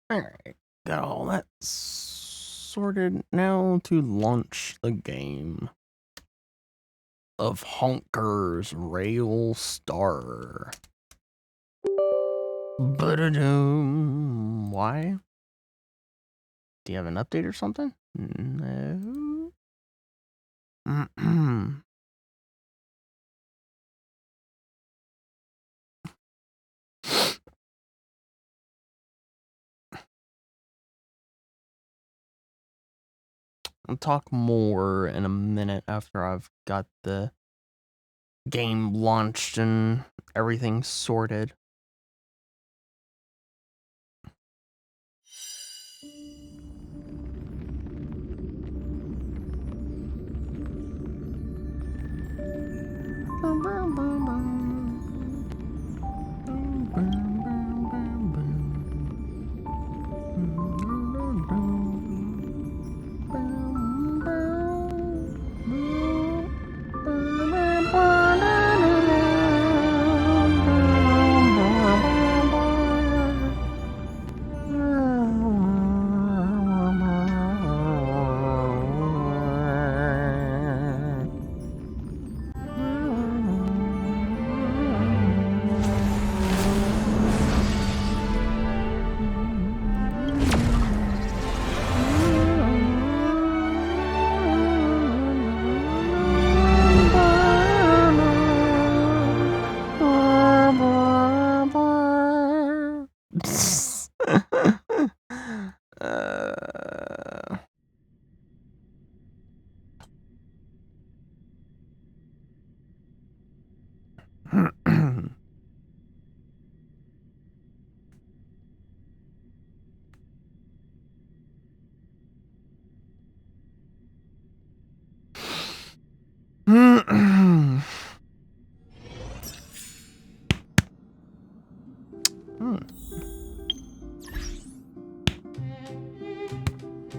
Alright, got all that sorted now to launch the game of Honkers Rail Star. Ba-da-doom. Why? Do you have an update or something? No. I'll talk more in a minute after I've got the game launched and everything sorted.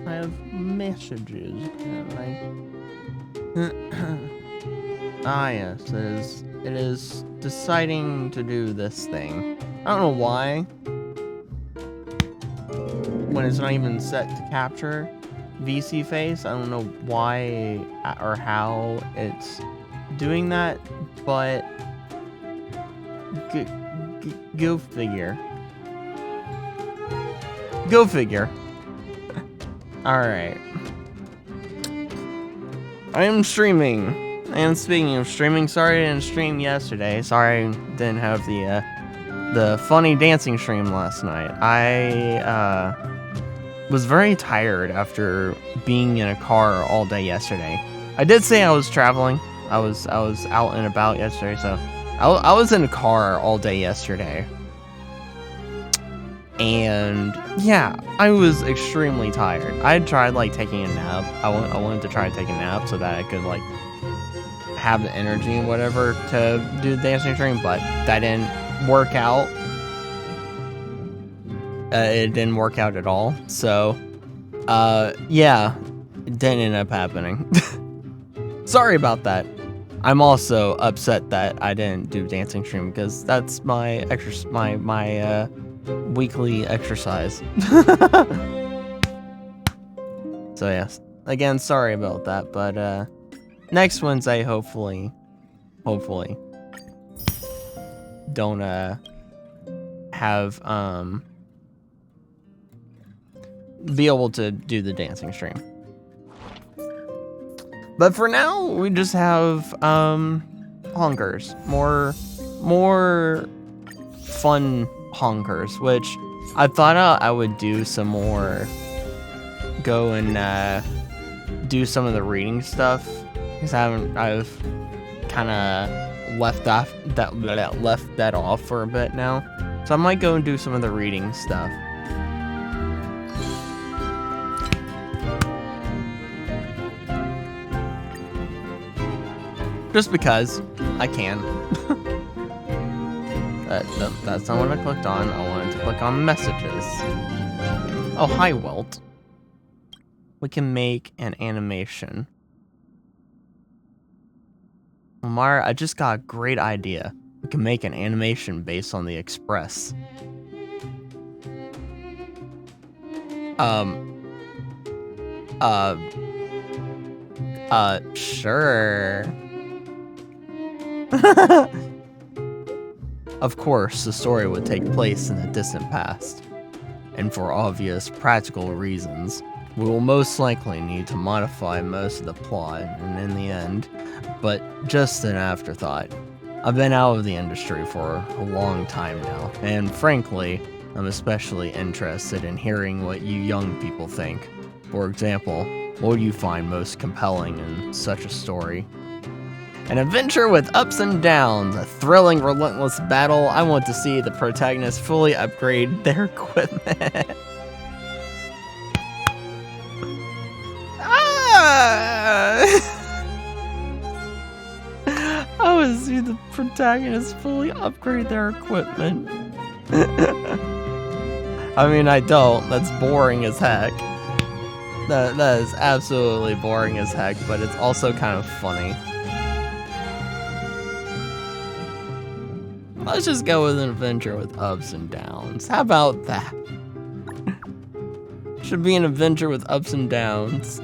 I have messages. Ah, yes, it is deciding to do this thing. I don't know why. When it's not even set to capture VC face, I don't know why or how it's doing that, but go figure. Go figure. Alright. I am streaming. And speaking of streaming, sorry I didn't stream yesterday. Sorry I didn't have the funny dancing stream last night. I was very tired after being in a car all day yesterday. I did say I was traveling. I was out and about yesterday, so I was in a car all day yesterday. And yeah, I was extremely tired. I had tried like taking a nap. I wanted to try to take a nap so that I could like have the energy and whatever to do the dancing stream, but that didn't work out. It didn't work out at all. So, yeah, it didn't end up happening. Sorry about that. I'm also upset that I didn't do dancing stream because that's my weekly exercise. So yes, again, sorry about that, but next Wednesday, hopefully, don't have be able to do the dancing stream. But for now, we just have honkers, more fun honkers, which I thought I would do some more. Go and do some of the reading stuff because I've kind of left that off for a bit now, so I might go and do some of the reading stuff. Just because I can. That's not what I clicked on. I wanted to click on messages. Oh, hi, Welt. We can make an animation. Lumyra, I just got a great idea. We can make an animation based on the Express. Sure. Of course, the story would take place in the distant past, and for obvious practical reasons, we will most likely need to modify most of the plot, and in the end, but just an afterthought. I've been out of the industry for a long time now, and frankly, I'm especially interested in hearing what you young people think. For example, what do you find most compelling in such a story? An adventure with ups and downs, a thrilling, relentless battle. I want to see the protagonist fully upgrade their equipment. I want to see the protagonist fully upgrade their equipment. I mean, I don't. That's boring as heck. That is absolutely boring as heck, but it's also kind of funny. Let's just go with an adventure with ups and downs. How about that? Should be an adventure with ups and downs.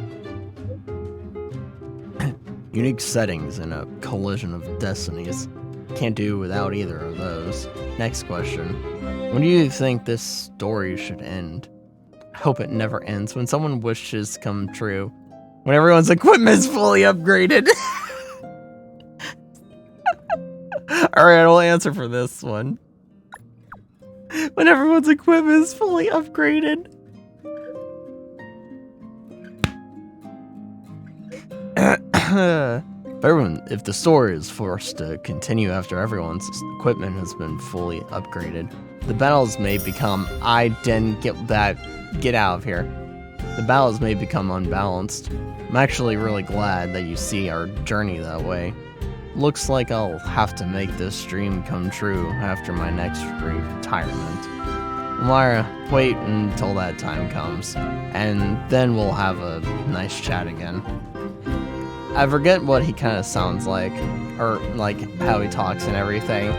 Unique settings and a collision of destinies. Can't do without either of those. Next question. When do you think this story should end? I hope it never ends. When someone wishes come true. When everyone's equipment is fully upgraded. Alright, I will answer for this one. When everyone's equipment is fully upgraded. If the story is forced to continue after everyone's equipment has been fully upgraded, the battles may become get out of here. The battles may become unbalanced. I'm actually really glad that you see our journey that way. Looks like I'll have to make this dream come true after my next retirement. Lumyra, wait until that time comes, and then we'll have a nice chat again. I forget what he kind of sounds like, or like how he talks and everything.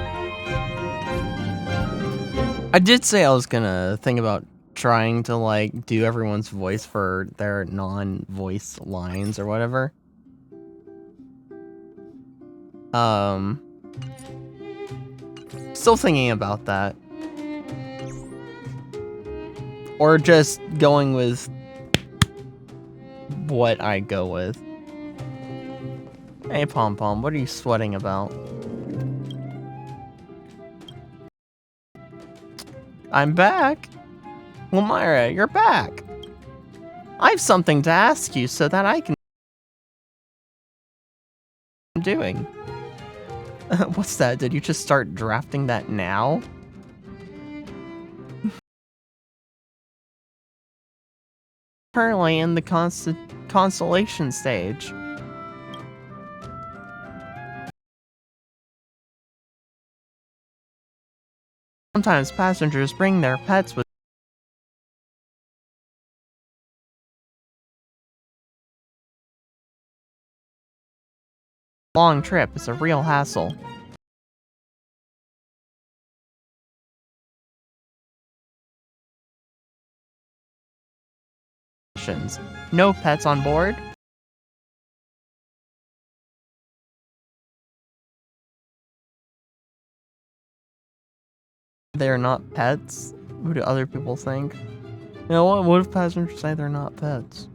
I did say I was gonna think about trying to like do everyone's voice for their non-voice lines or whatever. Still thinking about that. Or just going with what I go with. Hey, Pom Pom, what are you sweating about? I'm back. Lumyra, you're back. I have something to ask you so that I can... doing. What's that? Did you just start drafting that now? Currently in the constellation stage. Sometimes passengers bring their pets with a long trip. It's a real hassle. No pets on board? They're not pets? What do other people think? You know what? What if passengers say they're not pets?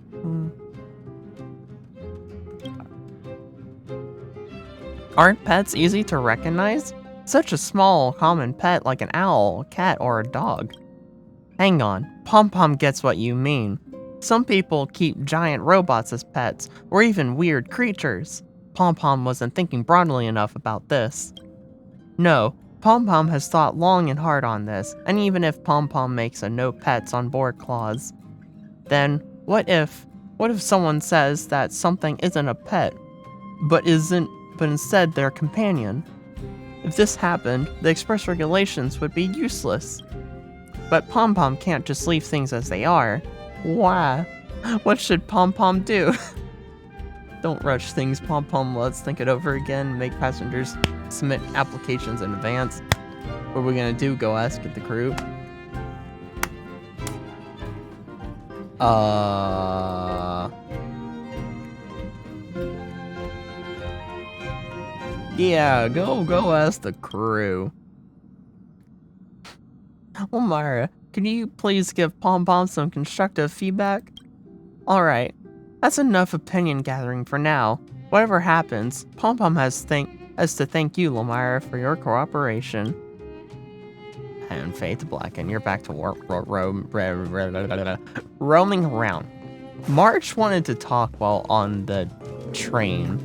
Aren't pets easy to recognize? Such a small, common pet like an owl, a cat, or a dog. Hang on, Pom Pom gets what you mean. Some people keep giant robots as pets, or even weird creatures. Pom Pom wasn't thinking broadly enough about this. No, Pom Pom has thought long and hard on this, and even if Pom Pom makes a no pets on board clause, then what if someone says that something isn't a pet, but instead their companion? If this happened, the express regulations would be useless. But Pom Pom can't just leave things as they are. Why? What should Pom Pom do? Don't rush things, Pom Pom. Let's think it over again. Make passengers submit applications in advance. What are we gonna do? Go ask at the crew? Yeah, go ask the crew. Lumyra, can you please give Pom Pom some constructive feedback? Alright, that's enough opinion gathering for now. Whatever happens, Pom Pom has to thank you, Lumyra, for your cooperation. And fade to black, and you're back to roaming around. March wanted to talk while on the train.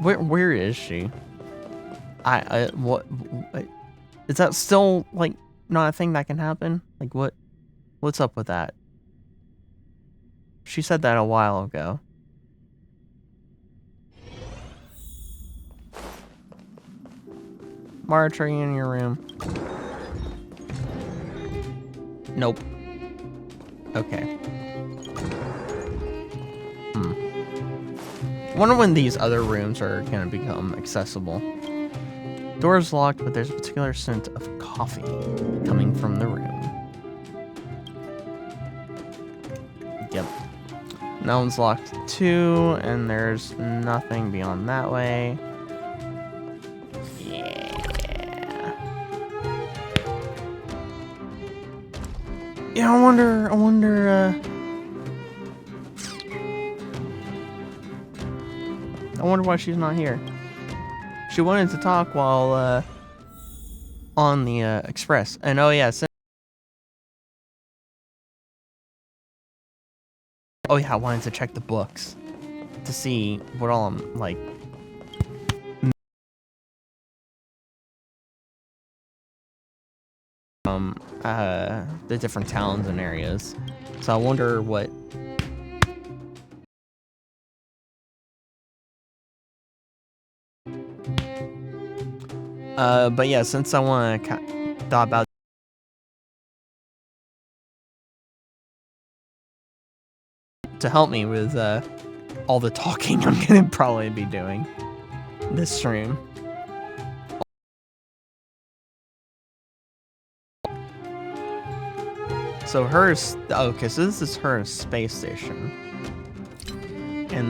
Where is she? What is that still like not a thing that can happen? Like what's up with that? She said that a while ago. March, are you in your room? Nope. Okay. Wonder when these other rooms are gonna become accessible. Door's locked, but there's a particular scent of coffee coming from the room. Yep. That one's locked too, and there's nothing beyond that way. Yeah, I wonder, I wonder why she's not here. She wanted to talk while, on the, express. And oh yeah, I wanted to check the books to see what all I'm, like, the different towns and areas. So I wonder what... but yeah, since I want to thought about to help me with all the talking I'm gonna probably be doing this stream. So hers, okay, so this is her space station. And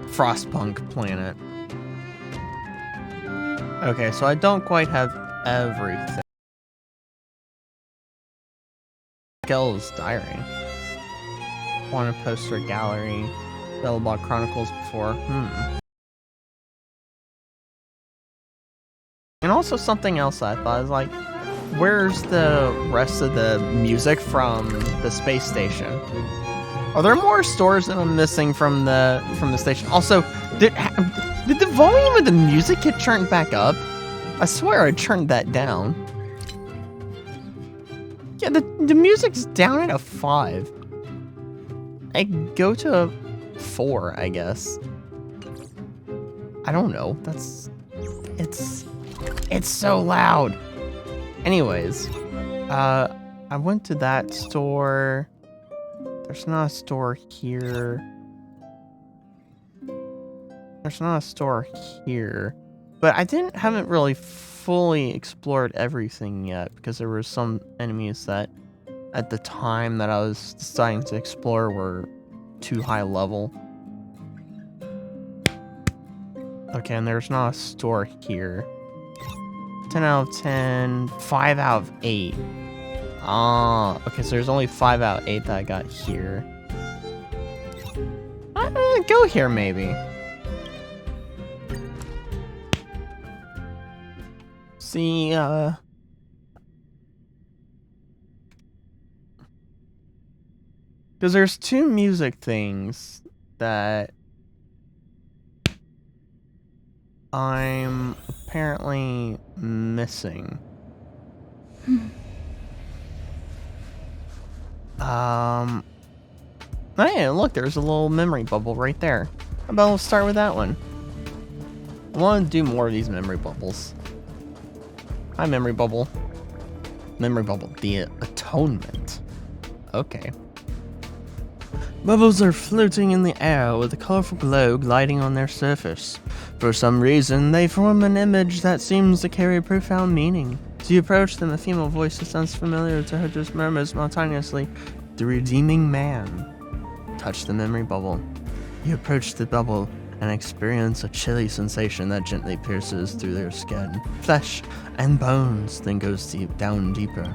Frostpunk planet. Okay, so I don't quite have everything. Skell's diary. Want a poster gallery. Bellbot Chronicles before. And also something else I thought is like, where's the rest of the music from the space station? Are there more stores that I'm missing from the station? Also, did the volume of the music get turned back up? I swear I turned that down. Yeah, the music's down at a 5. I go to a 4, I guess. I don't know. It's so loud. Anyways, I went to that store. There's not a store here. There's not a store here. But I haven't really fully explored everything yet because there were some enemies that at the time that I was deciding to explore were too high level. Okay, and there's not a store here. 10 out of 10, 5 out of 8. Ah, okay, so there's only 5 out of 8 that I got here. Go here, maybe. See, because there's 2 music things that I'm apparently missing. Hey, look, there's a little memory bubble right there. How about we'll start with that one? I want to do more of these memory bubbles. Hi, memory bubble. Memory bubble. The atonement. Okay. Bubbles are floating in the air with a colorful glow gliding on their surface. For some reason, they form an image that seems to carry profound meaning. As you approach them, a female voice that sounds familiar to her just murmurs spontaneously, "The redeeming man." Touch the memory bubble. You approach the bubble and experience a chilly sensation that gently pierces through their skin, flesh, and bones, then goes down deeper.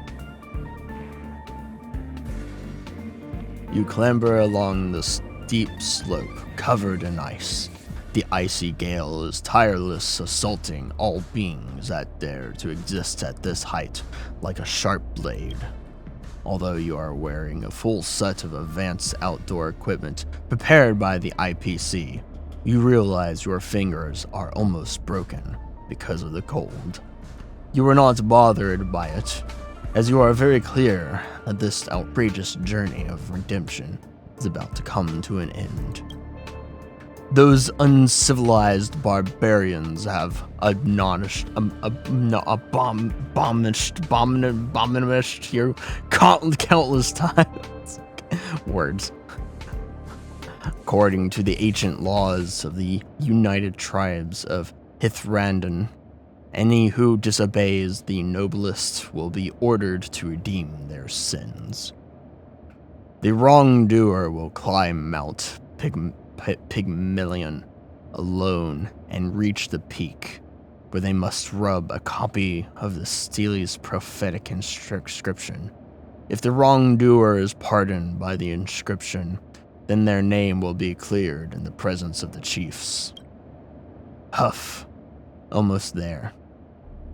You clamber along the steep slope, covered in ice. The icy gale is tireless, assaulting all beings that dare to exist at this height like a sharp blade. Although you are wearing a full set of advanced outdoor equipment prepared by the IPC, you realize your fingers are almost broken because of the cold. You are not bothered by it, as you are very clear that this outrageous journey of redemption is about to come to an end. Those uncivilized barbarians have abomished you countless times. Words. According to the ancient laws of the United Tribes of Hithrandon, any who disobeys the noblest will be ordered to redeem their sins. The wrongdoer will climb Mount Pygmalion alone and reach the peak, where they must rub a copy of the Steely's prophetic inscription. If the wrongdoer is pardoned by the inscription, then their name will be cleared in the presence of the chiefs. Huff. Almost there.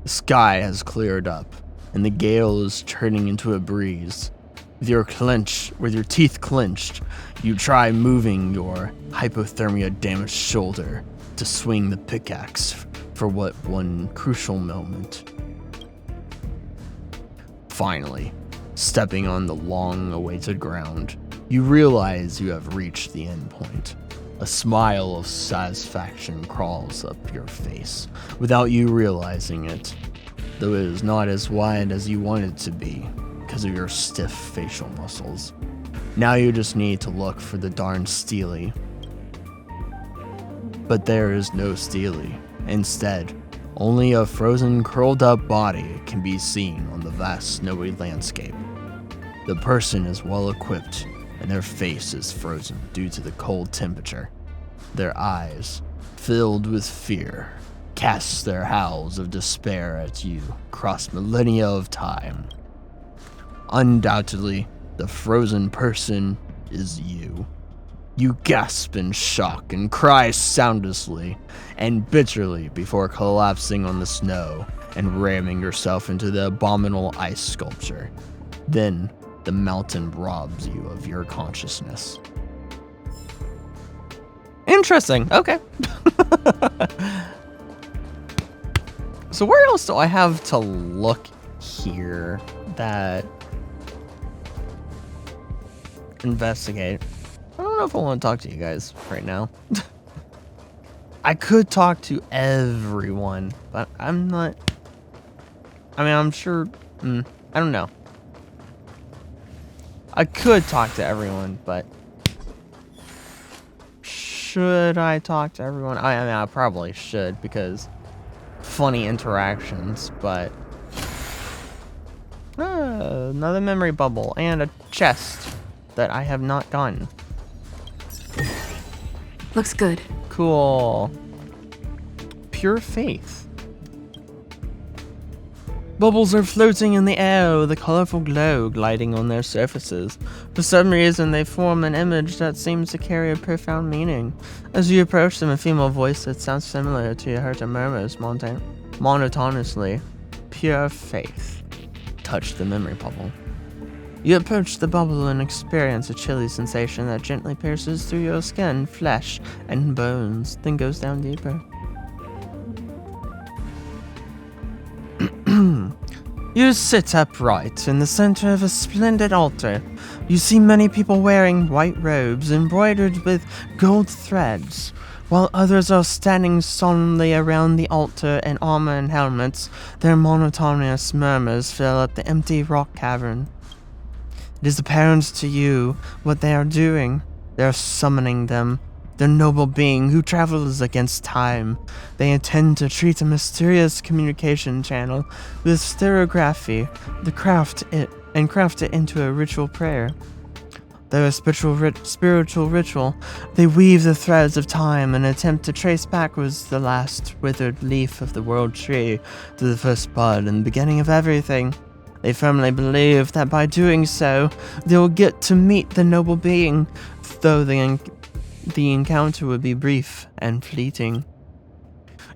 The sky has cleared up, and the gale is turning into a breeze. With your teeth clenched, you try moving your hypothermia-damaged shoulder to swing the pickaxe for one crucial moment. Finally, stepping on the long-awaited ground, you realize you have reached the end point. A smile of satisfaction crawls up your face, without you realizing it, though it is not as wide as you want it to be because of your stiff facial muscles. Now you just need to look for the darn Steely. But there is no Steely. Instead, only a frozen, curled-up body can be seen on the vast snowy landscape. The person is well-equipped, and their face is frozen due to the cold temperature. Their eyes, filled with fear, cast their howls of despair at you across millennia of time. Undoubtedly, the frozen person is you. You gasp in shock and cry soundlessly and bitterly before collapsing on the snow and ramming yourself into the abominable ice sculpture. Then, the mountain robs you of your consciousness. Interesting. Okay. So where else do I have to look here that investigate? I don't know if I want to talk to you guys right now. I could talk to everyone, but I'm not. I mean, I'm sure. I don't know. I could talk to everyone, but should I talk to everyone? I mean, I probably should, because funny interactions, but another memory bubble and a chest that I have not done. Looks good. Cool. Pure faith. Bubbles are floating in the air with a colorful glow gliding on their surfaces. For some reason, they form an image that seems to carry a profound meaning. As you approach them, a female voice that sounds similar to her murmurs monotonously, "Pure faith." Touch the memory bubble. You approach the bubble and experience a chilly sensation that gently pierces through your skin, flesh, and bones, then goes down deeper. You sit upright in the center of a splendid altar. You see many people wearing white robes embroidered with gold threads, while others are standing solemnly around the altar in armor and helmets. Their monotonous murmurs fill up the empty rock cavern. It is apparent to you what they are doing. They are summoning them, The noble being who travels against time. They intend to treat a mysterious communication channel with stereography, craft it into a ritual prayer. Though a spiritual ritual, they weave the threads of time and attempt to trace backwards the last withered leaf of the world tree to the first bud and beginning of everything. They firmly believe that by doing so, they will get to meet the noble being, though the encounter would be brief and fleeting.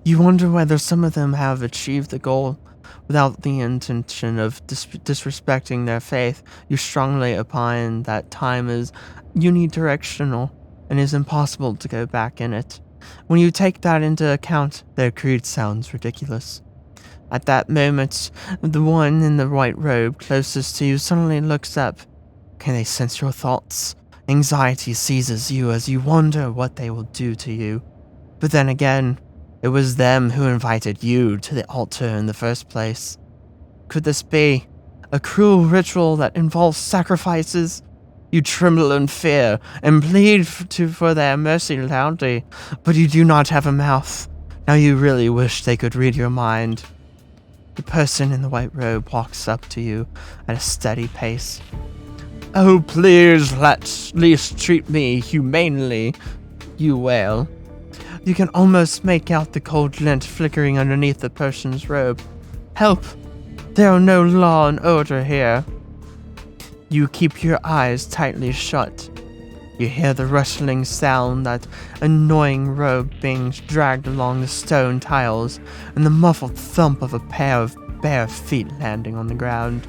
You wonder whether some of them have achieved the goal. Without the intention of disrespecting their faith, you strongly opine that time is unidirectional and is impossible to go back in it. When you take that into account, their creed sounds ridiculous. At that moment, the one in the white robe closest to you suddenly looks up. Can they sense your thoughts? Anxiety seizes you as you wonder what they will do to you. But then again, it was them who invited you to the altar in the first place. Could this be a cruel ritual that involves sacrifices? You tremble in fear and plead for their mercy loudly, but you do not have a mouth. Now you really wish they could read your mind. The person in the white robe walks up to you at a steady pace. Oh, please, at least treat me humanely, you wail. You can almost make out the cold glint flickering underneath the person's robe. Help! There are no law and order here. You keep your eyes tightly shut. You hear the rustling sound, that annoying robe being dragged along the stone tiles, and the muffled thump of a pair of bare feet landing on the ground.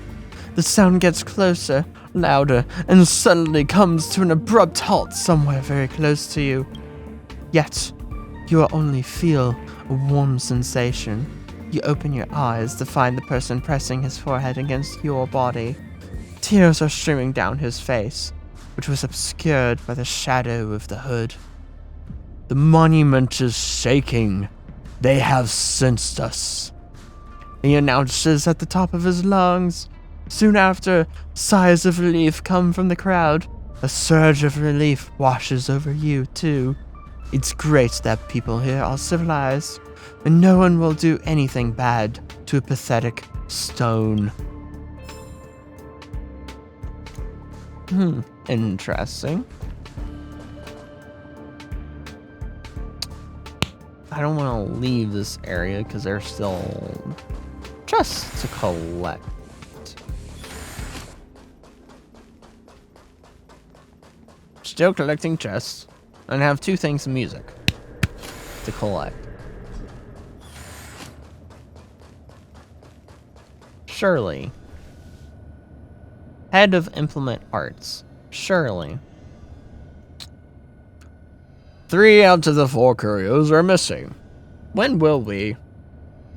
The sound gets closer, louder, and suddenly comes to an abrupt halt somewhere very close to you. Yet, you only feel a warm sensation. You open your eyes to find the person pressing his forehead against your body. Tears are streaming down his face, which was obscured by the shadow of the hood. The monument is shaking. They have sensed us, he announces at the top of his lungs. Soon after, sighs of relief come from the crowd. A surge of relief washes over you, too. It's great that people here are civilized, and no one will do anything bad to a pathetic stone. Interesting. I don't want to leave this area because there's still chests to collect. Still collecting chests. And have 2 things of music to collect. Surely. Head of Implement Arts. Surely. 3 out of the 4 curios are missing. When will we?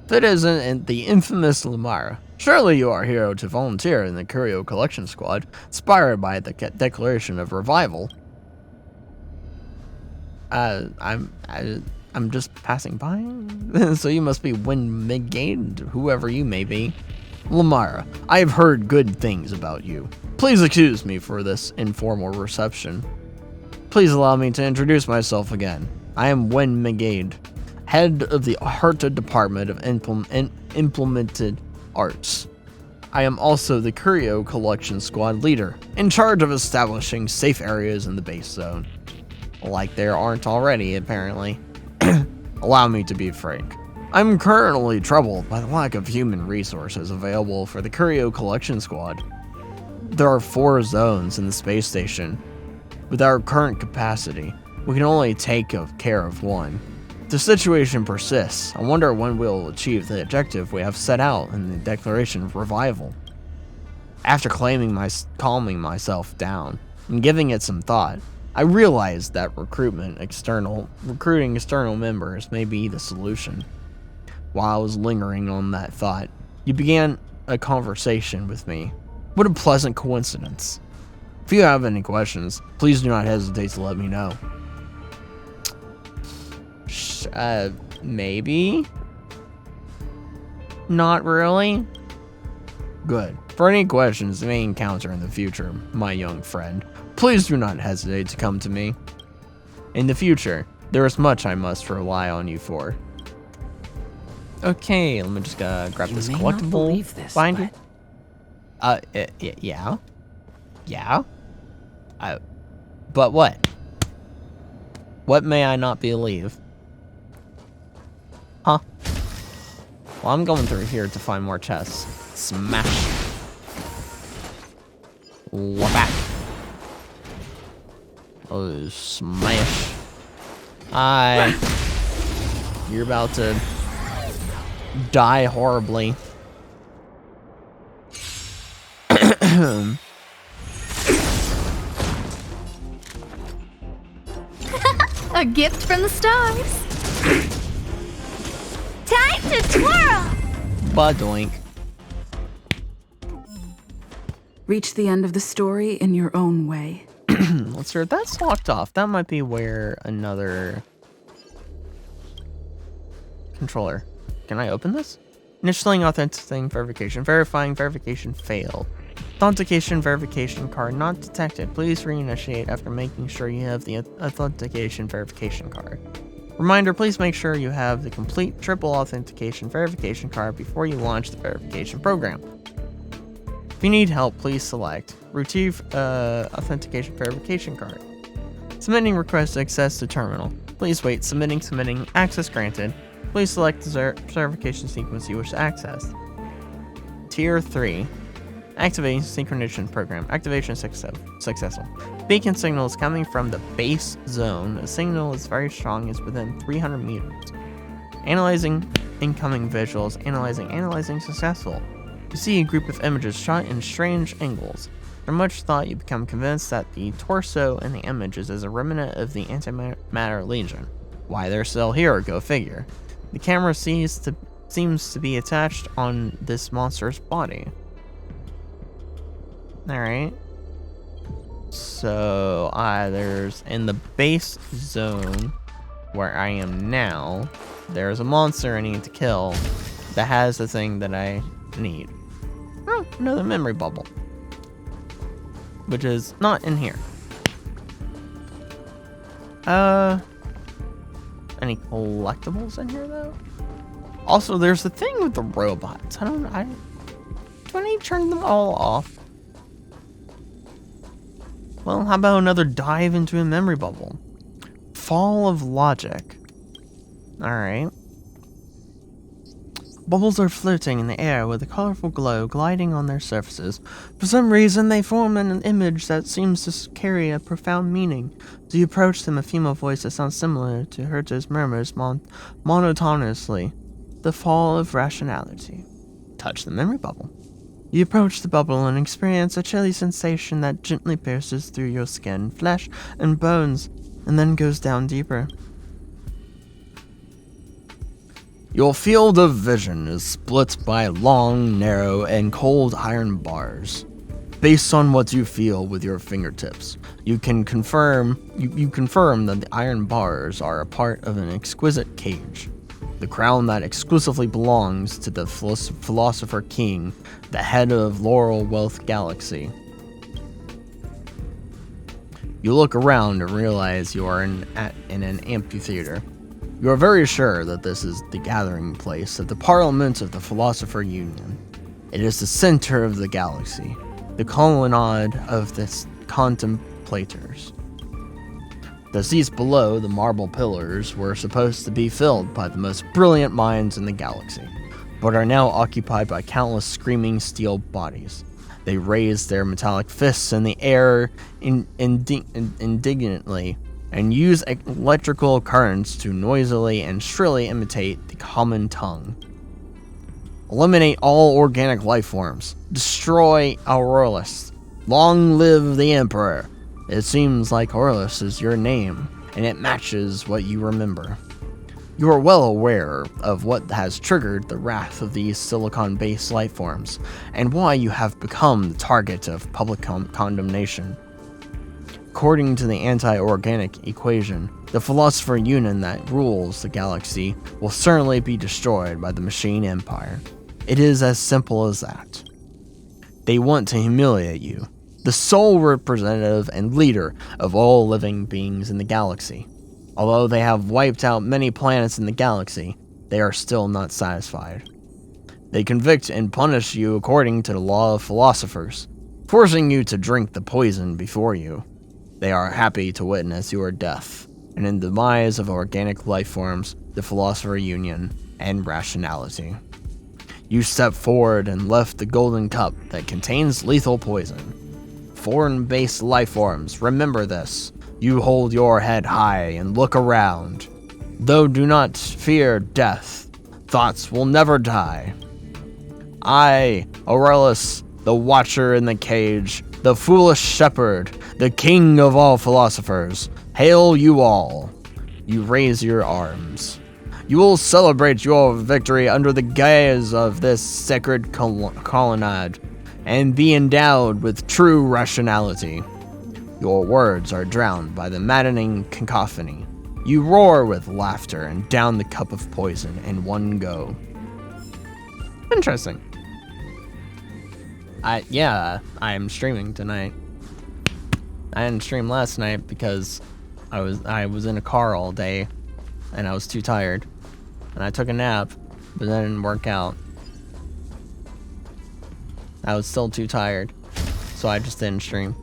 If it isn't the infamous Lumyra, surely you are here to volunteer in the curio collection squad, inspired by the Declaration of Revival. I'm just passing by. So you must be Winmigade, whoever you may be. Lumyra, I have heard good things about you. Please excuse me for this informal reception. Please allow me to introduce myself again. I am Winmigade, head of the Harta Department of Implemented Arts. I am also the Curio Collection Squad leader, in charge of establishing safe areas in the base zone. Like there aren't already, apparently. Allow me to be frank. I'm currently troubled by the lack of human resources available for the Curio Collection Squad. There are 4 zones in the space station. With our current capacity, we can only take care of 1. If the situation persists, I wonder when we'll achieve the objective we have set out in the Declaration of Revival. After calming myself down and giving it some thought, I realized that recruiting external members may be the solution. While I was lingering on that thought, you began a conversation with me. What a pleasant coincidence. If you have any questions, please do not hesitate to let me know. Maybe? Not really? Good. For any questions you may encounter in the future, my young friend, please do not hesitate to come to me. In the future, there is much I must rely on you for. Okay, let me just grab this collectible behind you. Yeah. Yeah? But what? What may I not believe? Huh? Well, I'm going through here to find more chests. Smash. Whack. Oh, smash. Hi. You're about to die horribly. A gift from the stars. Time to twirl. Badoink. Reach the end of the story in your own way. Let's see. That's locked off. That might be where another controller. Can I open this? Initialing authenticating verification. Verifying verification failed. Authentication verification card not detected. Please reinitiate after making sure you have the authentication verification card. Reminder, please make sure you have the complete triple authentication verification card before you launch the verification program. If you need help, please select Retrieve Authentication Verification Card. Submitting request to access to terminal. Please wait. Submitting. Access granted. Please select the verification sequence you wish to access. Tier 3. Activating synchronization program. Activation successful. Beacon signal is coming from the base zone. The signal is very strong. It's within 300 meters. Analyzing incoming visuals. Analyzing successful. You see a group of images shot in strange angles. For much thought, you become convinced that the torso in the images is a remnant of the Antimatter Legion. Why they're still here, go figure. The camera seems to be attached on this monster's body. Alright. So, there's in the base zone where I am now, there's a monster I need to kill that has the thing that I need. Oh, another memory bubble. Which is not in here. Any collectibles in here though? Also, there's the thing with the robots. Do I need to turn them all off? Well, how about another dive into a memory bubble? Fall of logic. Alright. Bubbles are floating in the air with a colorful glow gliding on their surfaces. For some reason, they form an image that seems to carry a profound meaning. As you approach them, a female voice that sounds similar to Herta's murmurs monotonously. The fall of rationality. Touch the memory bubble. You approach the bubble and experience a chilly sensation that gently pierces through your skin, flesh, and bones, and then goes down deeper. Your field of vision is split by long, narrow, and cold iron bars. Based on what you feel with your fingertips, you can confirm that the iron bars are a part of an exquisite cage. The crown that exclusively belongs to the Philosopher King, the head of Laurel Wealth Galaxy. You look around and realize you are in an amphitheater. You are very sure that this is the gathering place of the Parliament of the Philosopher Union. It is the center of the galaxy, the colonnade of the contemplators. The seats below the marble pillars were supposed to be filled by the most brilliant minds in the galaxy, but are now occupied by countless screaming steel bodies. They raise their metallic fists in the air indignantly and use electrical currents to noisily and shrilly imitate the common tongue. Eliminate all organic life forms. Destroy Aurelius. Long live the Emperor. It seems like Aurelius is your name, and it matches what you remember. You are well aware of what has triggered the wrath of these silicon-based life forms, and why you have become the target of public condemnation. According to the anti-organic equation, the Philosopher Union that rules the galaxy will certainly be destroyed by the Machine Empire. It is as simple as that. They want to humiliate you, the sole representative and leader of all living beings in the galaxy. Although they have wiped out many planets in the galaxy, they are still not satisfied. They convict and punish you according to the law of philosophers, forcing you to drink the poison before you. They are happy to witness your death, and in the demise of organic life forms, the philosopher union, and rationality. You step forward and lift the golden cup that contains lethal poison. Foreign-based life forms, remember this. You hold your head high and look around. Though do not fear death, thoughts will never die. I, Aurelius, the watcher in the cage, the foolish shepherd, the king of all philosophers, hail you all. You raise your arms. You will celebrate your victory under the guise of this sacred colonnade and be endowed with true rationality. Your words are drowned by the maddening cacophony. You roar with laughter and down the cup of poison in one go. Interesting. I am streaming tonight. I didn't stream last night because I was in a car all day and I was too tired. And I took a nap, but that didn't work out. I was still too tired, so I just didn't stream.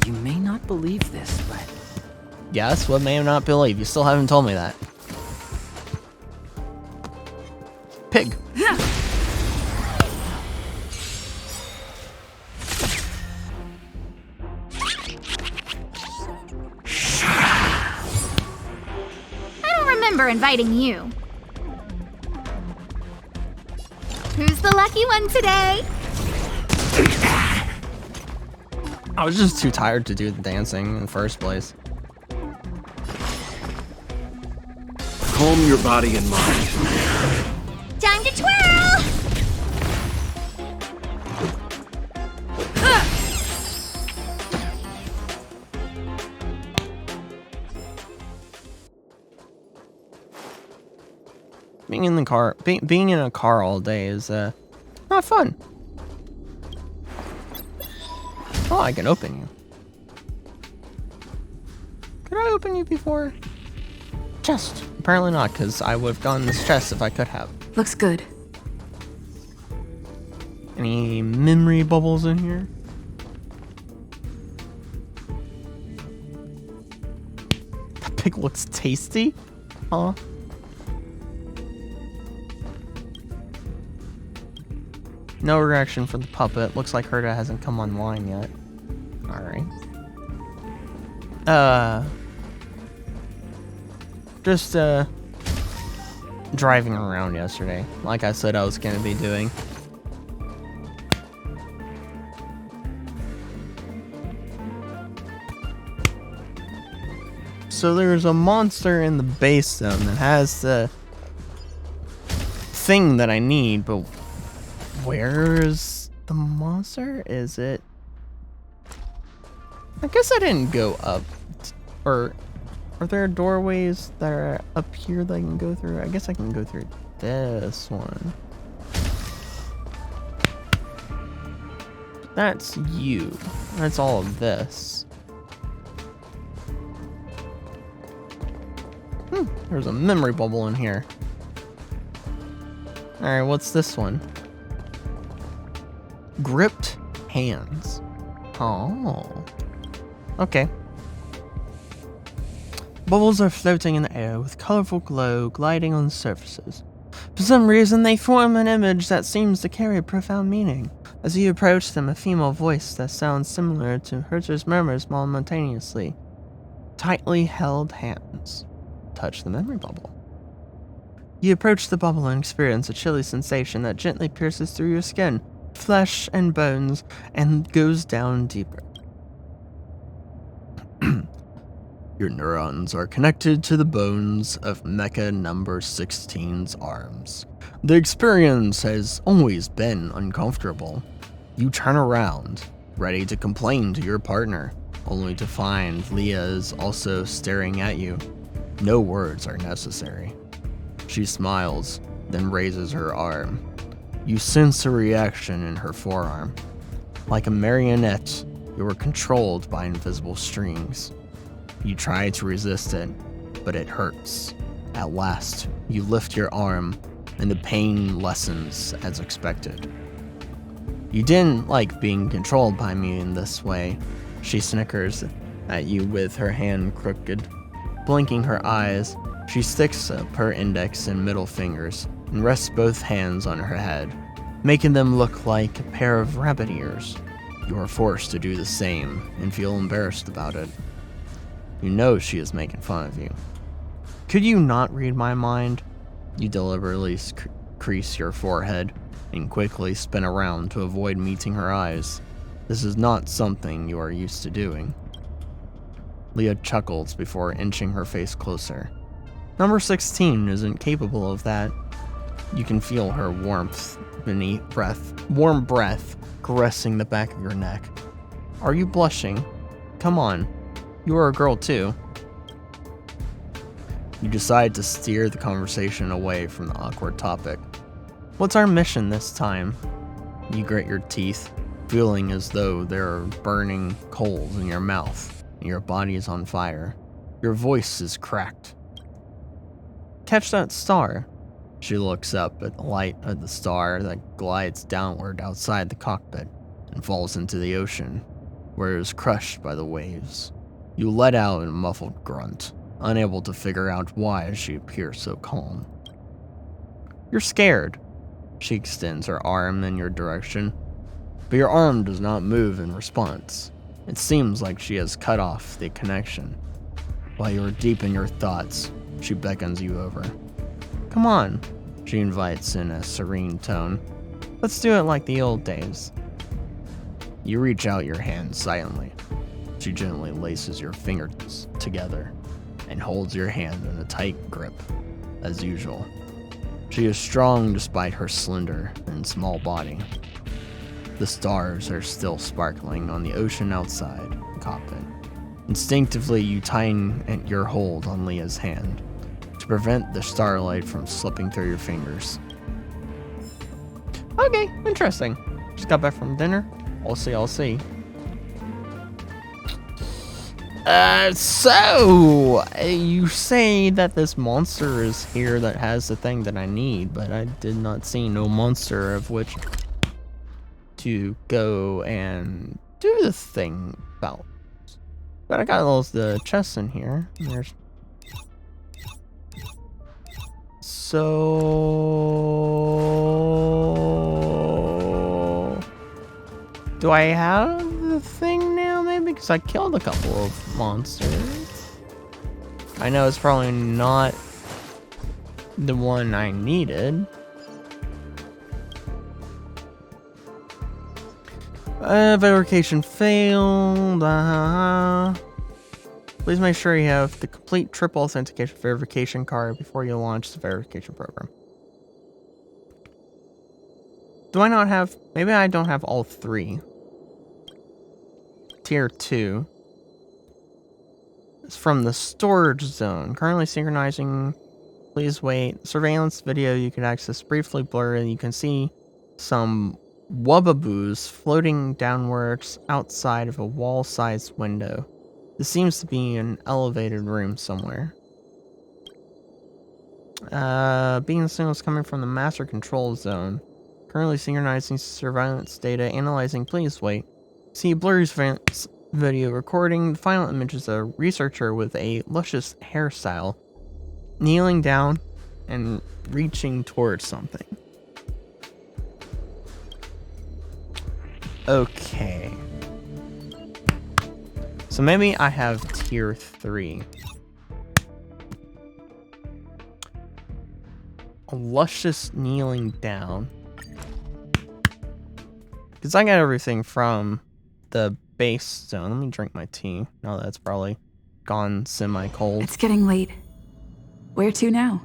You may not believe this, but Yes, what may I not believe? You still haven't told me that. Pig. I don't remember inviting you. Who's the lucky one today? I was just too tired to do the dancing in the first place. Calm your body and mind. Time to twirl! Being in the car, being in a car all day is not fun. Oh, I can open you. Could I open you before? Chest. Apparently not, because I would have gotten this chest if I could have. looks good. Any memory bubbles in here? That pig looks tasty. Huh? No reaction for the puppet. Looks like Herta hasn't come online yet. Alright. Just, driving around yesterday. Like I said I was gonna be doing. So there's a monster in the base zone that has the thing that I need, but where's the monster? Is it? I guess I didn't go up. Or are there doorways that are up here that I can go through? I guess I can go through this one. That's you. That's all of this. There's a memory bubble in here. Alright, what's this one? Gripped hands. Oh. Okay. Bubbles are floating in the air with colorful glow gliding on surfaces. For some reason, they form an image that seems to carry profound meaning. As you approach them, a female voice that sounds similar to Herter's murmurs simultaneously. Tightly held hands. Touch the memory bubble. You approach the bubble and experience a chilly sensation that gently pierces through your skin, flesh and bones, and goes down deeper. Your neurons are connected to the bones of Mecha number 16's arms. The experience has always been uncomfortable. You turn around, ready to complain to your partner, only to find Leah is also staring at you. No words are necessary. She smiles, then raises her arm. You sense a reaction in her forearm. Like a marionette, you are controlled by invisible strings. You try to resist it, but it hurts. At last, you lift your arm, and the pain lessens as expected. You didn't like being controlled by me in this way. She snickers at you with her hand crooked. Blinking her eyes, she sticks up her index and middle fingers and rests both hands on her head, making them look like a pair of rabbit ears. You are forced to do the same and feel embarrassed about it. You know she is making fun of you. Could you not read my mind? You deliberately crease your forehead and quickly spin around to avoid meeting her eyes. This is not something you are used to doing. Leah chuckles before inching her face closer. Number 16 isn't capable of that. You can feel her warm breath caressing the back of your neck. Are you blushing? Come on, you are a girl too. You decide to steer the conversation away from the awkward topic. What's our mission this time? You grit your teeth, feeling as though there are burning coals in your mouth and your body is on fire. Your voice is cracked. Catch that star. She looks up at the light of the star that glides downward outside the cockpit and falls into the ocean, where it is crushed by the waves. You let out a muffled grunt, unable to figure out why she appears so calm. You're scared. She extends her arm in your direction, but your arm does not move in response. It seems like she has cut off the connection. While you are deep in your thoughts, she beckons you over. Come on, she invites in a serene tone. Let's do it like the old days. You reach out your hand silently. She gently laces your fingers together and holds your hand in a tight grip, as usual. She is strong despite her slender and small body. The stars are still sparkling on the ocean outside the cockpit. Instinctively, you tighten your hold on Leah's hand to prevent the starlight from slipping through your fingers. Okay, interesting. Just got back from dinner. I'll see. So, you say that this monster is here that has the thing that I need, but I did not see no monster of which to go and do the thing about. But I got the chests in here. There's... So... do I have the thing now, maybe? Because I killed a couple of monsters. I know it's probably not the one I needed. Verification failed. Please make sure you have the complete triple authentication verification card before you launch the verification program. Do I not have... maybe I don't have all three. Tier 2. It's from the storage zone. Currently synchronizing. Please wait. Surveillance video you can access briefly blurred. You can see some wubbaboos floating downwards outside of a wall-sized window. This seems to be an elevated room somewhere. Beacon signals coming from the master control zone. Currently synchronizing surveillance data. Analyzing. Please wait. See blurry surveillance video recording. The final image is a researcher with a luscious hairstyle kneeling down and reaching towards something. Okay. So maybe I have tier 3. A luscious kneeling down. Because I got everything from the base zone. Let me drink my tea. Now that's probably gone semi-cold. It's getting late. Where to now?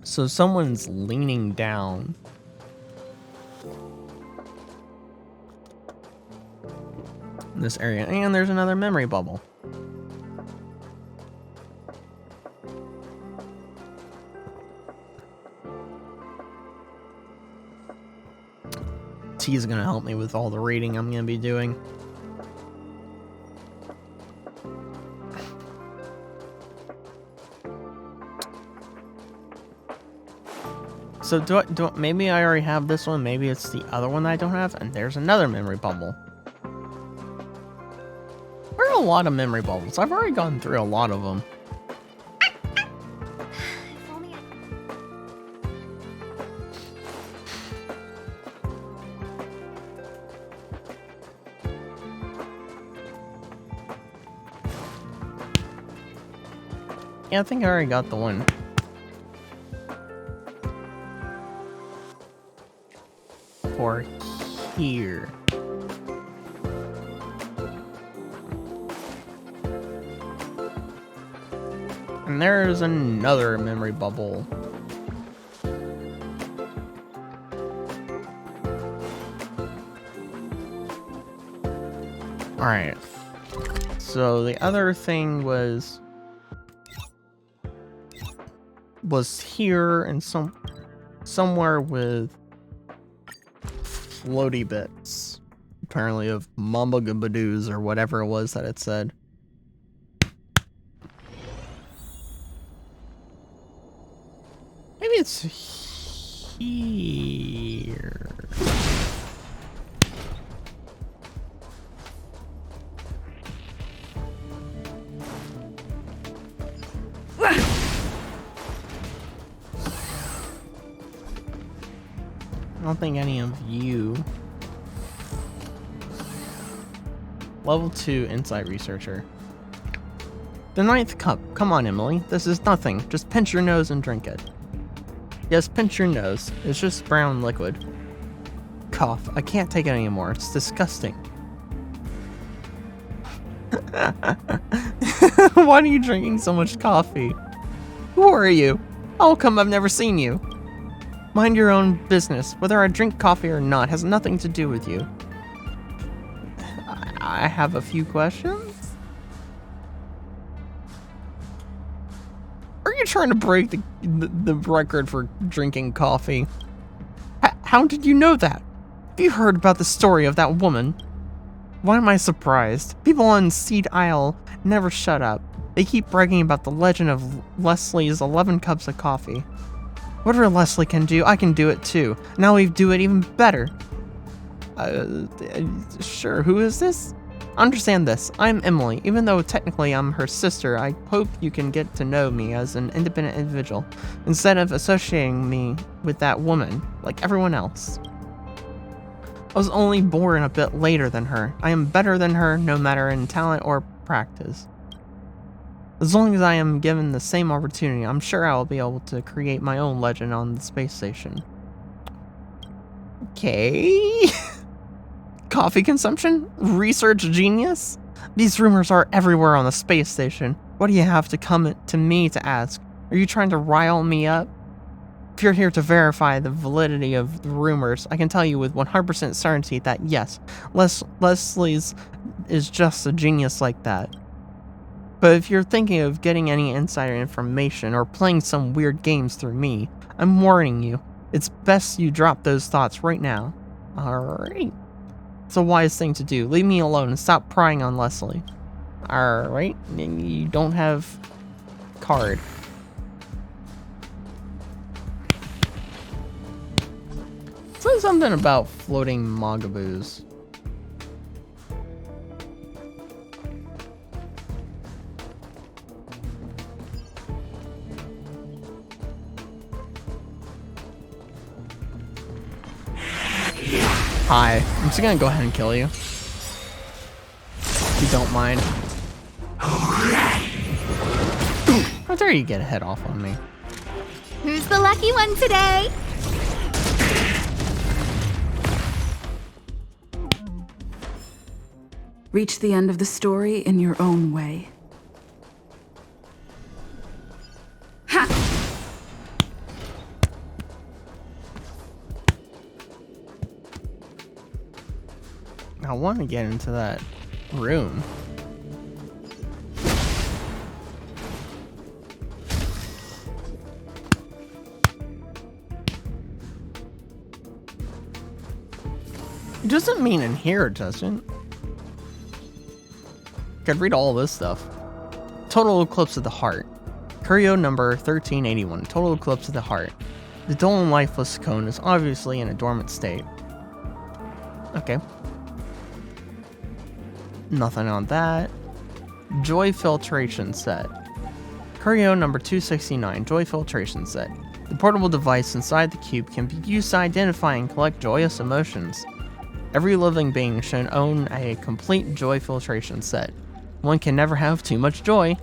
So someone's leaning down. In this area. And there's another memory bubble. T's gonna help me with all the reading I'm gonna be doing. So maybe I already have this one, maybe it's the other one that I don't have, and there's another memory bubble. There are a lot of memory bubbles. I've already gone through a lot of them. If only Yeah, I think I already got the one. For here. And there's another memory bubble. Alright. So the other thing was here and somewhere with floaty bits. Apparently of Mamba Gabadoos or whatever it was that it said. Maybe it's here. I don't think any of you. Level 2 Insight Researcher. The 9th cup. Come on, Emily. This is nothing. Just pinch your nose and drink it. Yes, pinch your nose. It's just brown liquid. Cough. I can't take it anymore. It's disgusting. Why are you drinking so much coffee? Who are you? How come I've never seen you? Mind your own business. Whether I drink coffee or not has nothing to do with you. I have a few questions. Are you trying to break the record for drinking coffee? How did you know that? Have you heard about the story of that woman? Why am I surprised? People on Seed Isle never shut up. They keep bragging about the legend of Leslie's 11 cups of coffee. Whatever Leslie can do, I can do it too. Now we do it even better. Sure, who is this? Understand this, I'm Emily. Even though technically I'm her sister, I hope you can get to know me as an independent individual, instead of associating me with that woman, like everyone else. I was only born a bit later than her. I am better than her, no matter in talent or practice. As long as I am given the same opportunity, I'm sure I will be able to create my own legend on the space station. Okay. Coffee consumption? Research genius? These rumors are everywhere on the space station. What do you have to come to me to ask? Are you trying to rile me up? If you're here to verify the validity of the rumors, I can tell you with 100% certainty that yes, Leslie's is just a genius like that. But if you're thinking of getting any insider information or playing some weird games through me, I'm warning you. It's best you drop those thoughts right now. Alright. It's a wise thing to do. Leave me alone and stop prying on Leslie. Alright. You don't have card. It says something about floating Magaboos. Hi. I'm just gonna go ahead and kill you. If you don't mind. How dare you get a head off on me? Who's the lucky one today? Reach the end of the story in your own way. I want to get into that room. It doesn't mean in here, it doesn't. Could read all this stuff. Total eclipse of the heart. Curio number 1381. Total eclipse of the heart. The dull and lifeless cone is obviously in a dormant state. Okay. Nothing on that. Joy filtration set. Curio number 269. Joy filtration set. The portable device inside the cube can be used to identify and collect joyous emotions. Every living being should own a complete joy filtration set. One can never have too much joy.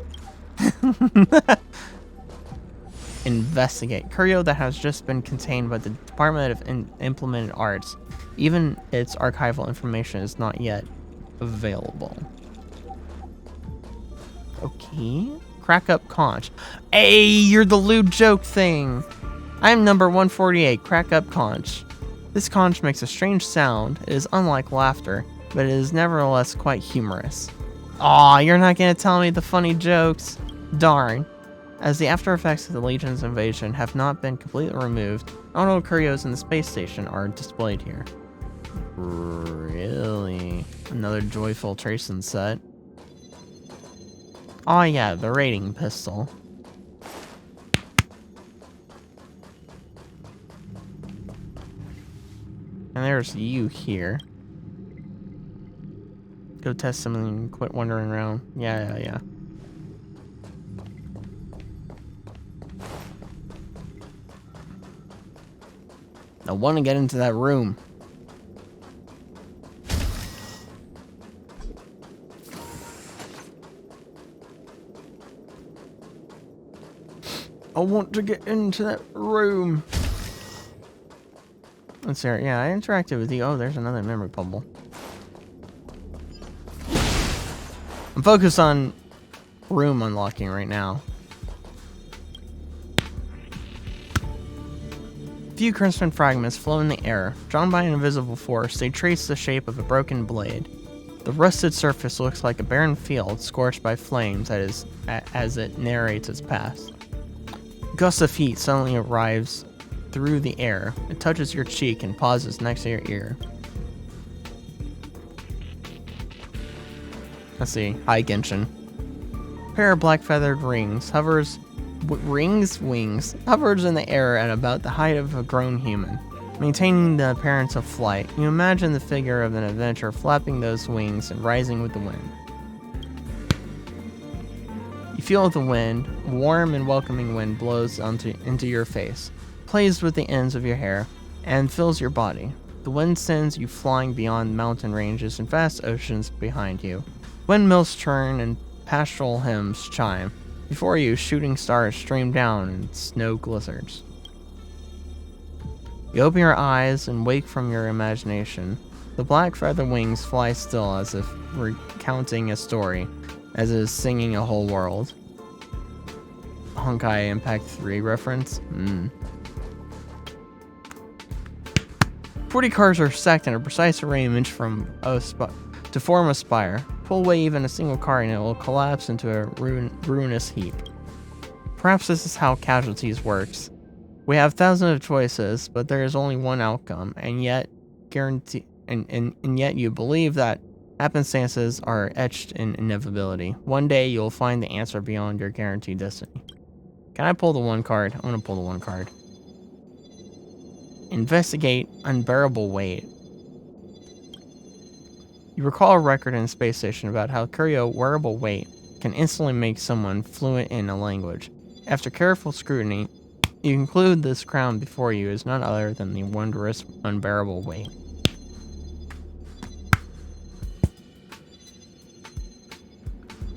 Investigate. Curio that has just been contained by the Department of Implemented Arts. Even its archival information is not yet available. Okay. Crack up conch. Hey, you're the lewd joke thing. I'm number 148, crack up conch. This conch makes a strange sound. It is unlike laughter, but it is nevertheless quite humorous. Aw, you're not gonna tell me the funny jokes. Darn. As the after effects of the Legion's invasion have not been completely removed, all curios in the space station are displayed here. Really? Another joy filtration set. Oh yeah, the raiding pistol. And there's you here. Go test something and quit wandering around. Yeah. I want to get into that room. I want to get into that room. Let's see. Yeah, I interacted with you. Oh, there's another memory bubble. I'm focused on room unlocking right now. Few crimson fragments flow in the air. Drawn by an invisible force, they trace the shape of a broken blade. The rusted surface looks like a barren field scorched by flames as it narrates its past. A gust of heat suddenly arrives through the air. It touches your cheek and pauses next to your ear. Let's see. Hi, Genshin. A pair of black feathered wings hovers in the air at about the height of a grown human. Maintaining the appearance of flight, you imagine the figure of an adventurer flapping those wings and rising with the wind. You feel the wind, warm and welcoming wind blows into your face, plays with the ends of your hair, and fills your body. The wind sends you flying beyond mountain ranges and vast oceans behind you. Windmills churn and pastoral hymns chime. Before you, shooting stars stream down and snow glizzards. You open your eyes and wake from your imagination. The black feather wings fly still as if recounting a story, as it is singing a whole world. Honkai Impact 3 reference? 40 cars are stacked in a precise arrangement to form a spire. Pull away even a single car and it will collapse into a ruinous heap. Perhaps this is how casualties works. We have thousands of choices, but there is only one outcome, and yet you believe that happenstances are etched in inevitability. One day you'll find the answer beyond your guaranteed destiny. Can I pull the one card? I want to pull the one card. Investigate unbearable weight. You recall a record in a space station about how curio wearable weight can instantly make someone fluent in a language. After careful scrutiny, you conclude this crown before you is none other than the wondrous unbearable weight.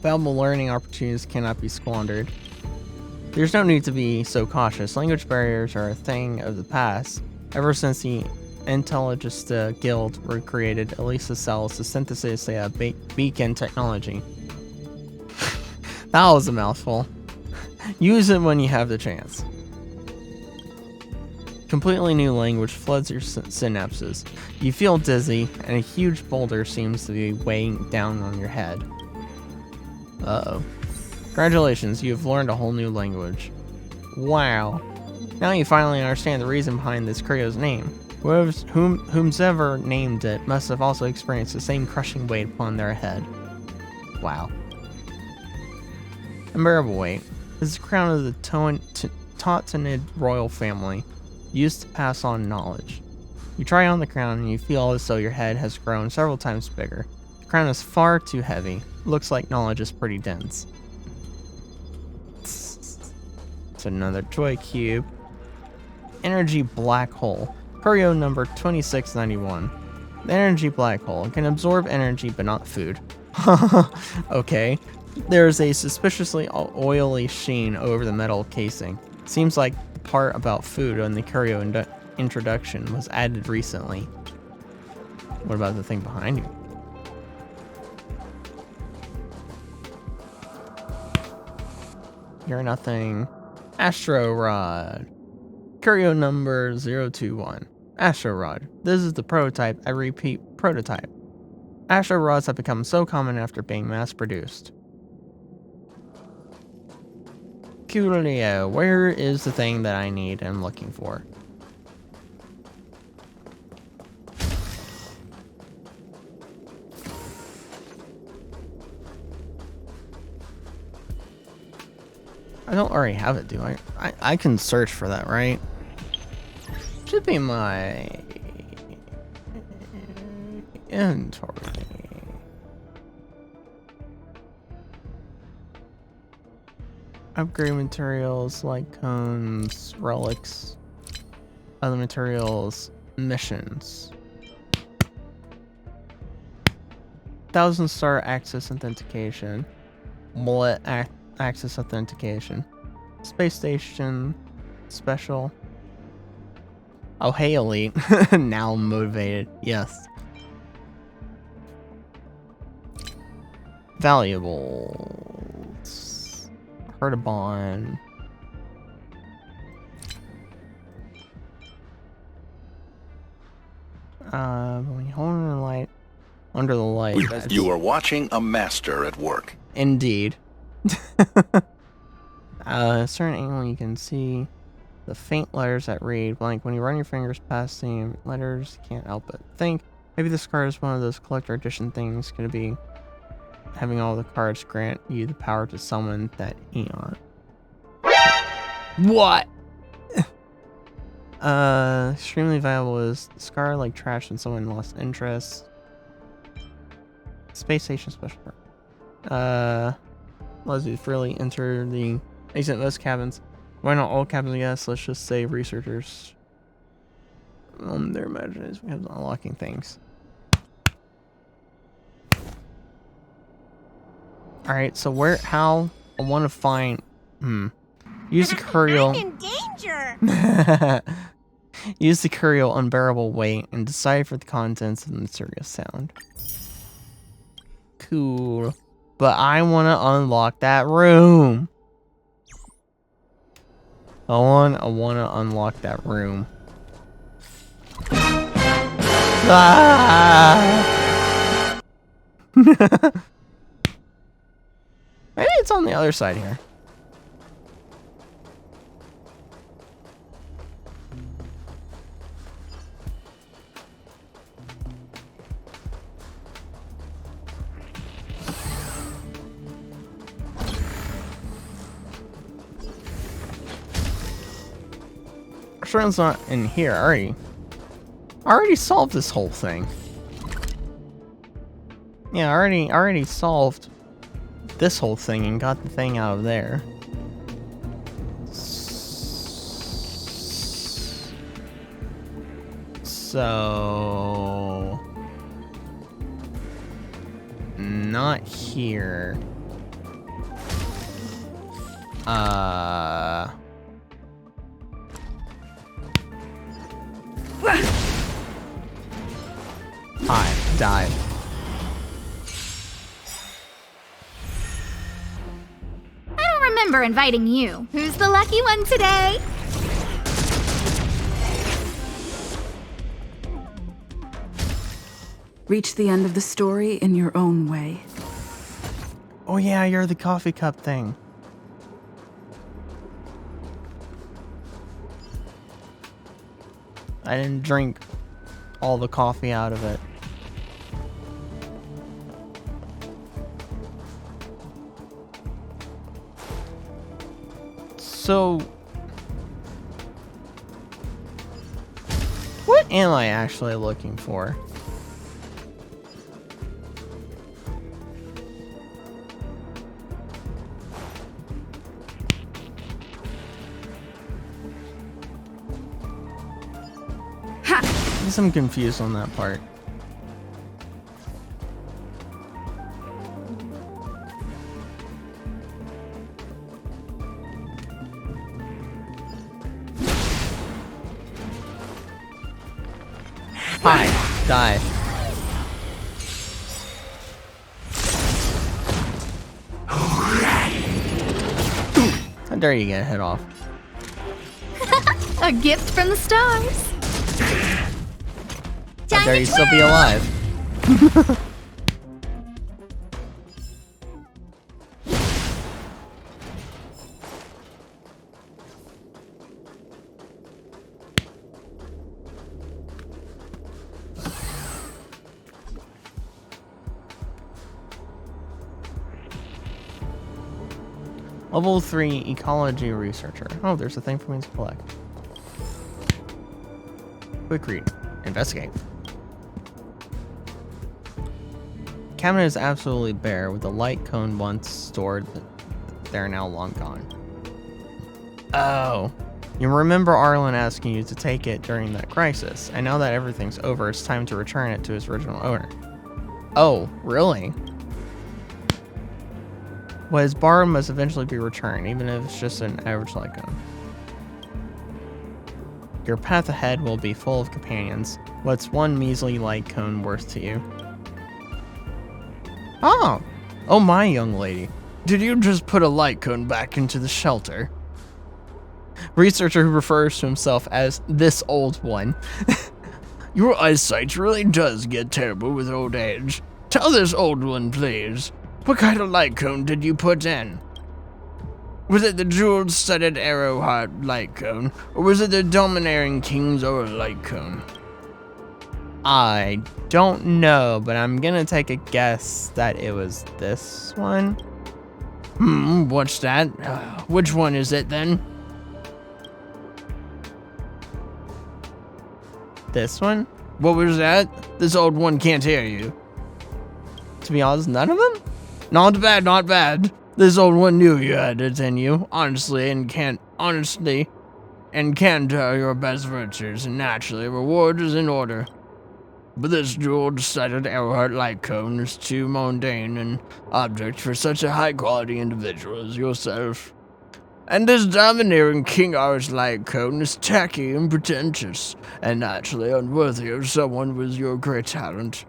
Valuable learning opportunities cannot be squandered. There's no need to be so cautious. Language barriers are a thing of the past. Ever since the Intelligista Guild were created, ELISA cells to synthesize a beacon technology. That was a mouthful. Use it when you have the chance. Completely new language floods your synapses. You feel dizzy, and a huge boulder seems to be weighing down on your head. Uh-oh. Congratulations, you have learned a whole new language. Wow. Now you finally understand the reason behind this curio's name. Whomsoever named it must have also experienced the same crushing weight upon their head. Wow. Unbearable weight is the crown of the Tautanid royal family, used to pass on knowledge. You try on the crown and you feel as though your head has grown several times bigger. The crown is far too heavy. Looks like knowledge is pretty dense. It's another toy cube. Energy black hole. Curio number 2691. The energy black hole can absorb energy but not food. Okay. There's a suspiciously oily sheen over the metal casing. Seems like the part about food on the Curio introduction was added recently. What about the thing behind you? You're nothing. Astro Rod. Curio number 021. Astro Rod. This is the prototype. I repeat, prototype. Astro Rods have become so common after being mass-produced. Coolio, where is the thing that I need and I'm looking for? I don't already have it, do I? I can search for that, right? Should be my inventory. Upgrade materials like cones, relics, other materials, missions. 1000-star access authentication. Bullet access authentication. Space station special. Oh, hey, Elite. Now I'm motivated. Yes. Valuables. Hertabon. When you hold the light, under the light. You are watching a master at work. Indeed. A certain angle you can see the faint letters that read blank. When you run your fingers past the letters, you can't help but think maybe this card is one of those collector edition things. Gonna be having all the cards grant you the power to summon that Eon. What? Extremely valuable is the scar like trash when someone lost interest. Space station special card. Allows you to freely enter the exit most cabins. Why not all cabins? Yes, let's just say researchers. Their imagination we have unlocking things. Alright, so how I want to find use the Curio. I'm in danger. Use the Curio unbearable weight and decipher the contents of the mysterious sound. Cool. But I want to unlock that room. I want to unlock that room. Ah! Maybe it's on the other side here. Sure it's not in here. I already solved this whole thing. Yeah, I already solved this whole thing and got the thing out of there. So not here. Hi, died. I don't remember inviting you. Who's the lucky one today? Reach the end of the story in your own way. Oh yeah, you're the coffee cup thing. I didn't drink all the coffee out of it. So, what am I actually looking for? I guess I'm confused on that part. Hi, die. How dare you get hit off? A gift from the stars. How dare you still be alive? Level 3 ecology researcher. Oh, there's a thing for me to collect. Quick read. Investigate. Cabinet is absolutely bare, with the light cone once stored. They're now long gone. Oh. You remember Arlen asking you to take it during that crisis, and now that everything's over, it's time to return it to its original owner. Oh, really? What is borrowed must eventually be returned, even if it's just an average light cone. Your path ahead will be full of companions. What's one measly light cone worth to you? Oh! Oh my, young lady. Did you just put a light cone back into the shelter? Researcher who refers to himself as this old one. Your eyesight really does get terrible with old age. Tell this old one, please. What kind of light cone did you put in? Was it the jeweled-studded arrowheart light cone, or was it the domineering King's Oar light cone? I don't know, but I'm gonna take a guess that it was this one. What's that? Which one is it then? This one? What was that? This old one can't hear you. To be honest, none of them? Not bad, not bad. This old one knew you had it in you, honestly, and can your best virtues, and naturally, reward is in order. But this jeweled-studded arrowheart light cone is too mundane an object for such a high-quality individual as yourself. And this domineering King R's light cone is tacky and pretentious, and naturally unworthy of someone with your great talent.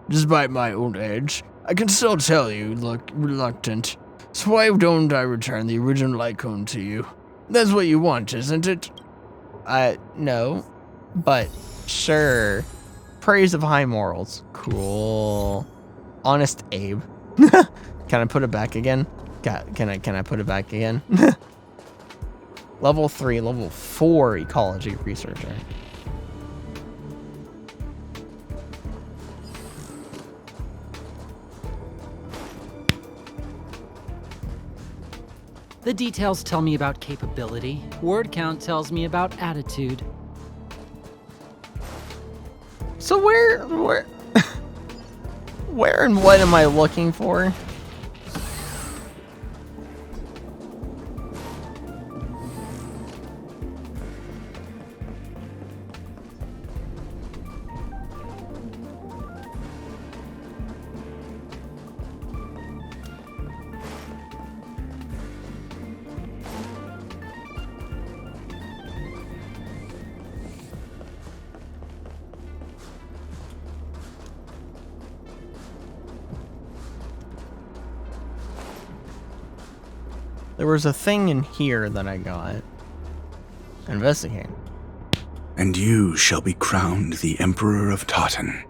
Despite my old age, I can still tell you look reluctant. So why don't I return the original light cone to you? That's what you want, isn't it? No. But, sure. Praise of high morals. Cool. Honest Abe. Can I put it back again? Can I put it back again? Level 3, level 4 ecology researcher. The details tell me about capability. Word count tells me about attitude. So where and what am I looking for? There was a thing in here that I got. Investigate. And you shall be crowned the Emperor of Totten.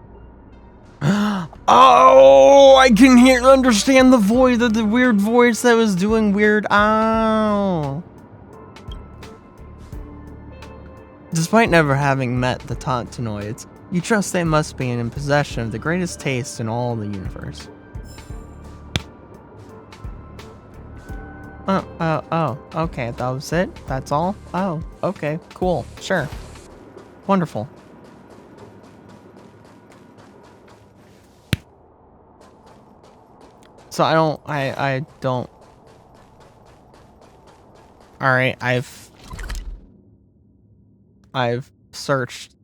Oh, I can understand the voice, the weird voice that was doing weird. Oh. Despite never having met the Totinoids, you trust they must be in possession of the greatest taste in all the universe. Oh, okay, that was it? That's all? Oh, okay, cool, sure. Wonderful. So I don't. Alright, I've searched.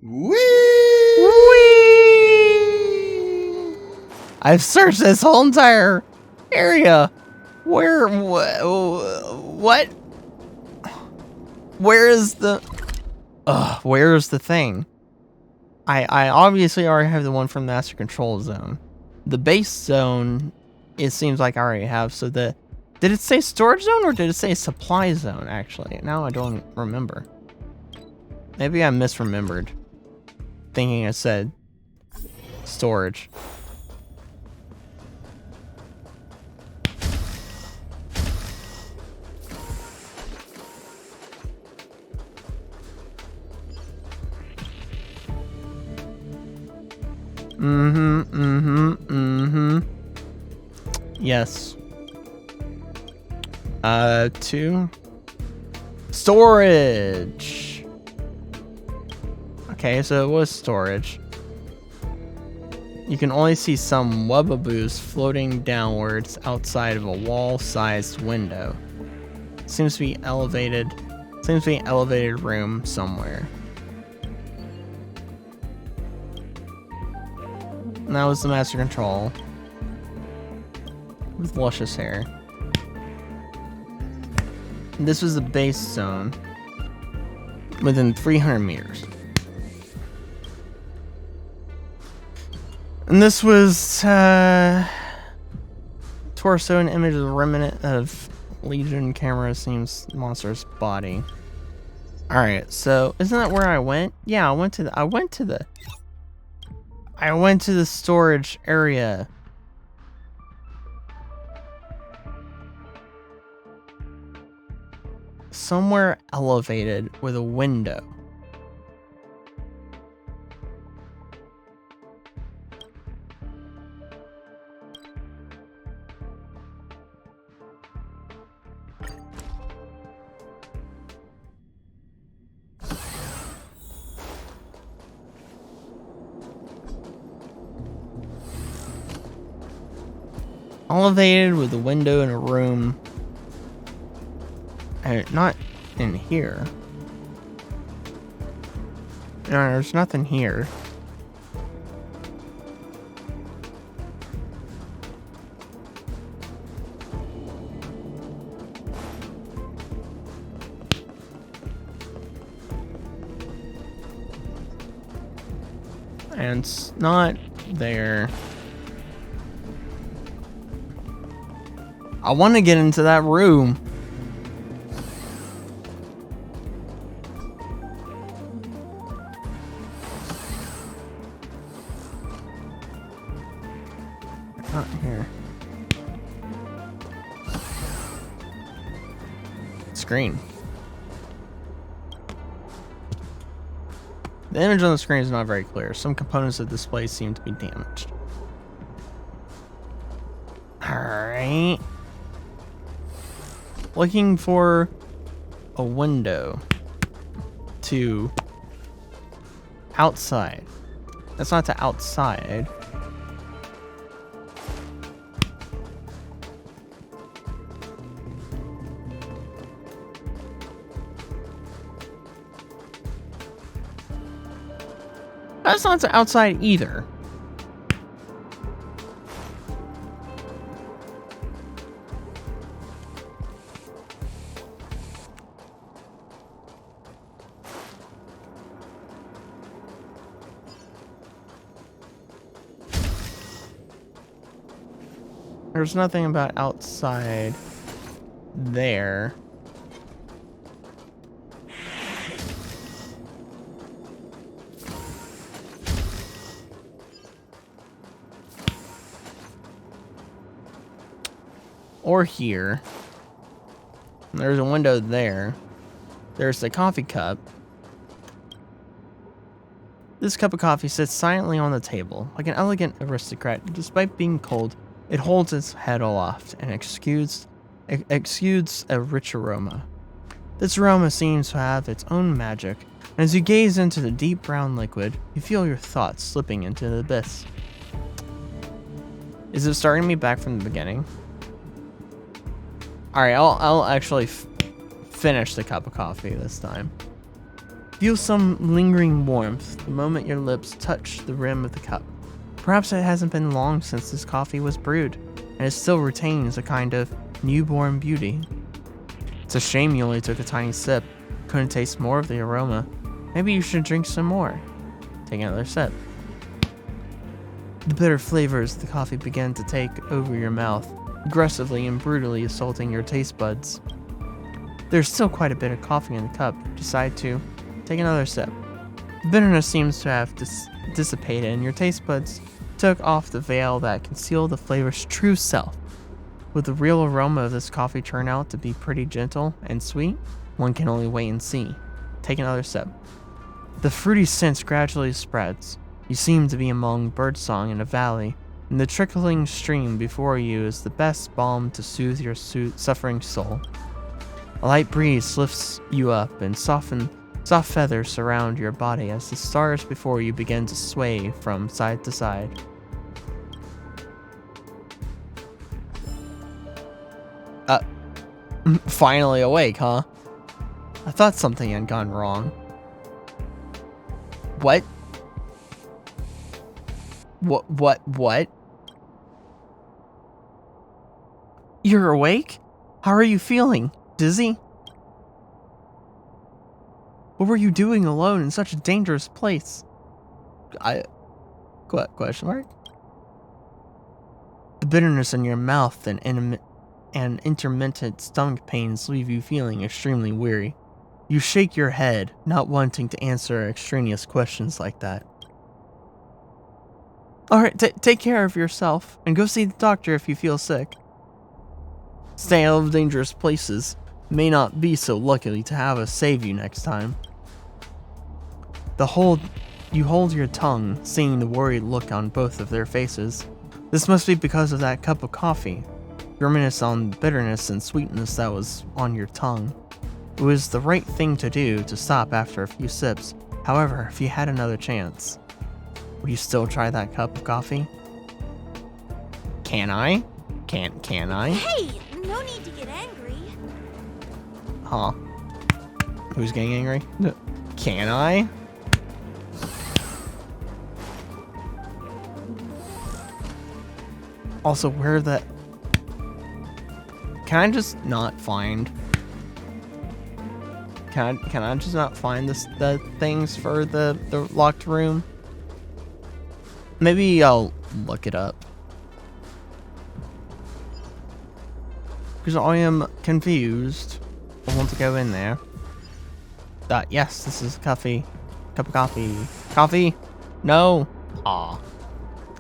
Whee! I've searched this whole entire area. Where, what? Where is the thing? I obviously already have the one from the Master Control Zone. The base zone, it seems like I already have. So did it say storage zone or did it say supply zone, actually? Now I don't remember. Maybe I misremembered, thinking I said storage. Yes. 2. Storage. Okay, so it was storage. You can only see some wubbaboos floating downwards outside of a wall-sized window. Seems to be elevated room somewhere. And that was the Master Control. With luscious hair. And this was the base zone. Within 300 meters. And this was, torso and image of the remnant of Legion camera seems monster's body. Alright, so isn't that where I went? Yeah, I went to the storage area. Somewhere elevated with a window. Elevated with a window in a room. And not in here. No, there's nothing here. And it's not there. I want to get into that room. Not here. Screen. The image on the screen is not very clear. Some components of the display seem to be damaged. Alright. Looking for a window to outside. That's not to outside. That's not to outside either. There's nothing about outside there. Or here. There's a window there. There's the coffee cup. This cup of coffee sits silently on the table, like an elegant aristocrat. Despite being cold, it holds its head aloft and exudes a rich aroma. This aroma seems to have its own magic, and as you gaze into the deep brown liquid, you feel your thoughts slipping into the abyss. Is it starting me back from the beginning? Alright, I'll actually finish the cup of coffee this time. Feel some lingering warmth the moment your lips touch the rim of the cup. Perhaps it hasn't been long since this coffee was brewed, and it still retains a kind of newborn beauty. It's a shame you only took a tiny sip. Couldn't taste more of the aroma. Maybe you should drink some more. Take another sip. The bitter flavors of the coffee begin to take over your mouth, aggressively and brutally assaulting your taste buds. There's still quite a bit of coffee in the cup. You decide to take another sip. The bitterness seems to have dissipated, and your taste buds took off the veil that concealed the flavor's true self. Would the real aroma of this coffee turn out to be pretty gentle and sweet? One can only wait and see. Take another sip. The fruity scent gradually spreads. You seem to be among birdsong in a valley, and the trickling stream before you is the best balm to soothe your suffering soul. A light breeze lifts you up, and soft feathers surround your body as the stars before you begin to sway from side to side. Finally awake, huh? I thought something had gone wrong. What? What? You're awake? How are you feeling? Dizzy? What were you doing alone in such a dangerous place? Question mark? The bitterness in your mouth and intermittent stomach pains leave you feeling extremely weary. You shake your head, not wanting to answer extraneous questions like that. Alright, take care of yourself, and go see the doctor if you feel sick. Stay out of dangerous places. May not be so lucky to have us save you next time. You hold your tongue, seeing the worried look on both of their faces. This must be because of that cup of coffee. Reminisce on the bitterness and sweetness that was on your tongue. It was the right thing to do to stop after a few sips. However, if you had another chance, would you still try that cup of coffee? Can I? Can I? Hey, no need to get angry. Huh? Who's getting angry? No. Can I? Also, where the... Can I just not find... Can I just not find the things for the locked room? Maybe I'll look it up. Because I am confused. I want to go in there. Yes, this is coffee. Cup of coffee. Coffee? No. Aw.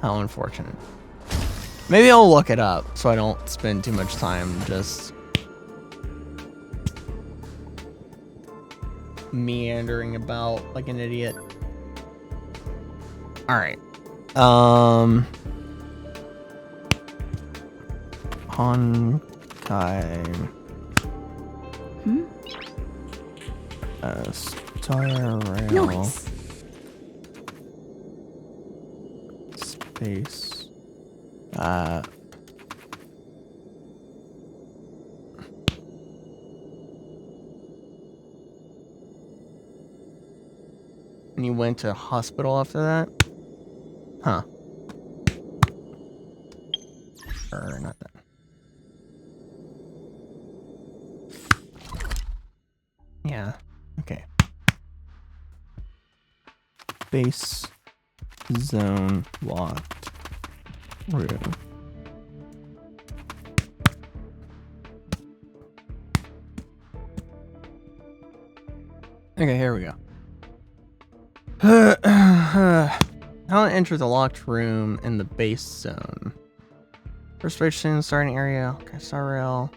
How unfortunate. Maybe I'll look it up so I don't spend too much time just meandering about like an idiot. Alright. Honkai. Star Rail. Nice. Space. And you went to hospital after that? Huh. Or not that. Yeah. Okay. Base zone locked room. Okay, here we go. How to enter the locked room in the base zone. First station, starting area. Okay, star rail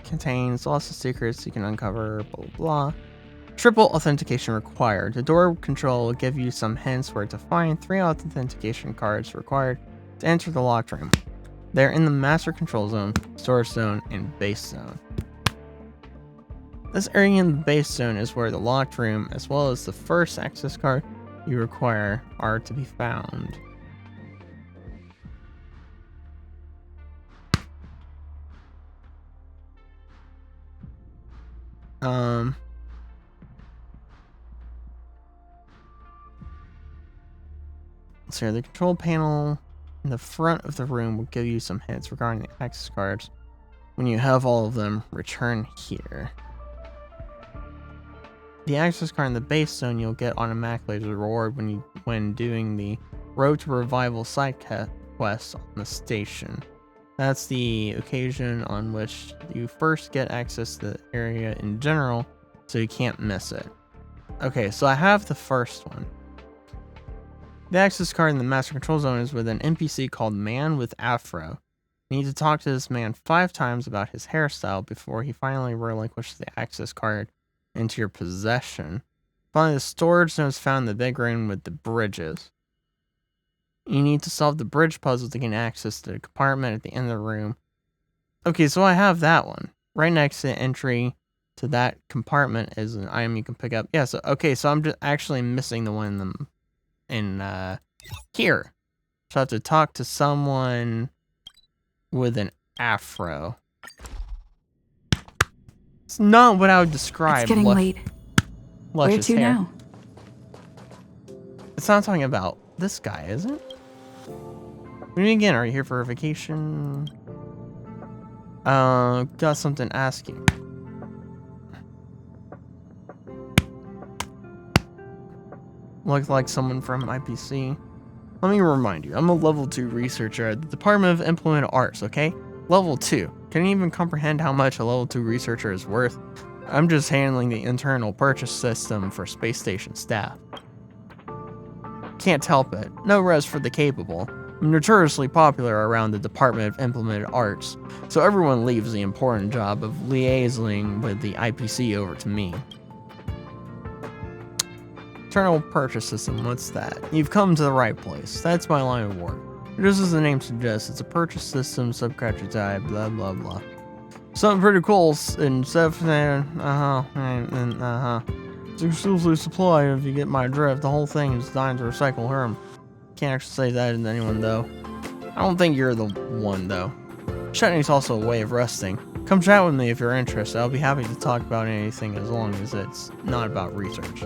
contains lots of secrets you can uncover. Blah blah blah. Triple authentication required. The door control will give you some hints where to find 3 authentication cards required to enter the locked room. They're in the master control zone, storage zone, and base zone. This area in the base zone is where the locked room, as well as the first access card you require, are to be found. So the control panel in the front of the room will give you some hints regarding the access cards. When you have all of them, return here. The access card in the base zone you'll get automatically as a reward when doing the Road to Revival side quest on the station. That's the occasion on which you first get access to the area in general, so you can't miss it. Okay, so I have the first one. The access card in the master control zone is with an NPC called Man with Afro. You need to talk to this man 5 times about his hairstyle before he finally relinquishes the access card into your possession. Finally, the storage zone is found in the big room with the bridges. You need to solve the bridge puzzle to gain access to the compartment at the end of the room. Okay, so I have that one. Right next to the entry to that compartment is an item you can pick up. Yeah, so okay, so I'm just actually missing the one in here. So I have to talk to someone with an afro. It's not what I would describe. It's getting late. Where to hair. now? It's not talking about this guy, is it? What do you mean again? Are you here for a vacation? Got something to ask you. Looks like someone from IPC. Let me remind you, I'm a level 2 researcher at the Department of Implemented Arts, okay? Level 2. Can you even comprehend how much a level 2 researcher is worth? I'm just handling the internal purchase system for space station staff. Can't help it. No rest for the capable. I'm notoriously popular around the Department of Implemented Arts, so everyone leaves the important job of liaising with the IPC over to me. Internal purchase system, what's that? You've come to the right place. That's my line of work. Just as the name suggests, it's a purchase system, subcontractor type, blah blah blah. Something pretty cool and stuff there. It's exclusively supply if you get my drift. The whole thing is designed to recycle herm. Can't actually say that to anyone though. I don't think you're the one though. Chutney's also a way of resting. Come chat with me if you're interested. I'll be happy to talk about anything as long as it's not about research.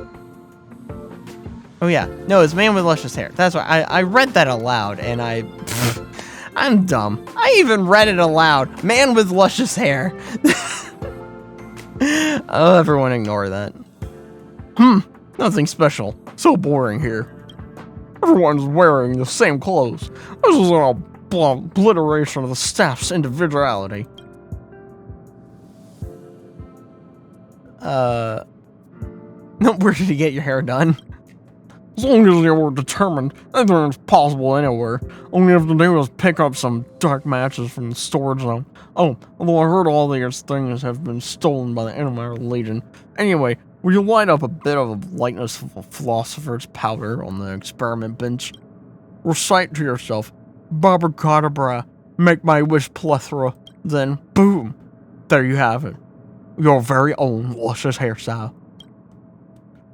Oh yeah, no, it's man with luscious hair. That's why I read that aloud, and I'm dumb. I even read it aloud. Man with luscious hair. Oh, everyone ignore that. Nothing special. So boring here. Everyone's wearing the same clothes. This is an obliteration of the staff's individuality. Where did you get your hair done? As long as you were determined, anything is possible anywhere. All you have to do is pick up some dark matches from the storage zone. Oh, although I heard all these things have been stolen by the Animal Legion. Anyway, will you light up a bit of a lightness of a philosopher's powder on the experiment bench? Recite to yourself, Babacadabra, make my wish plethora. Then, boom, there you have it. Your very own luscious hairstyle.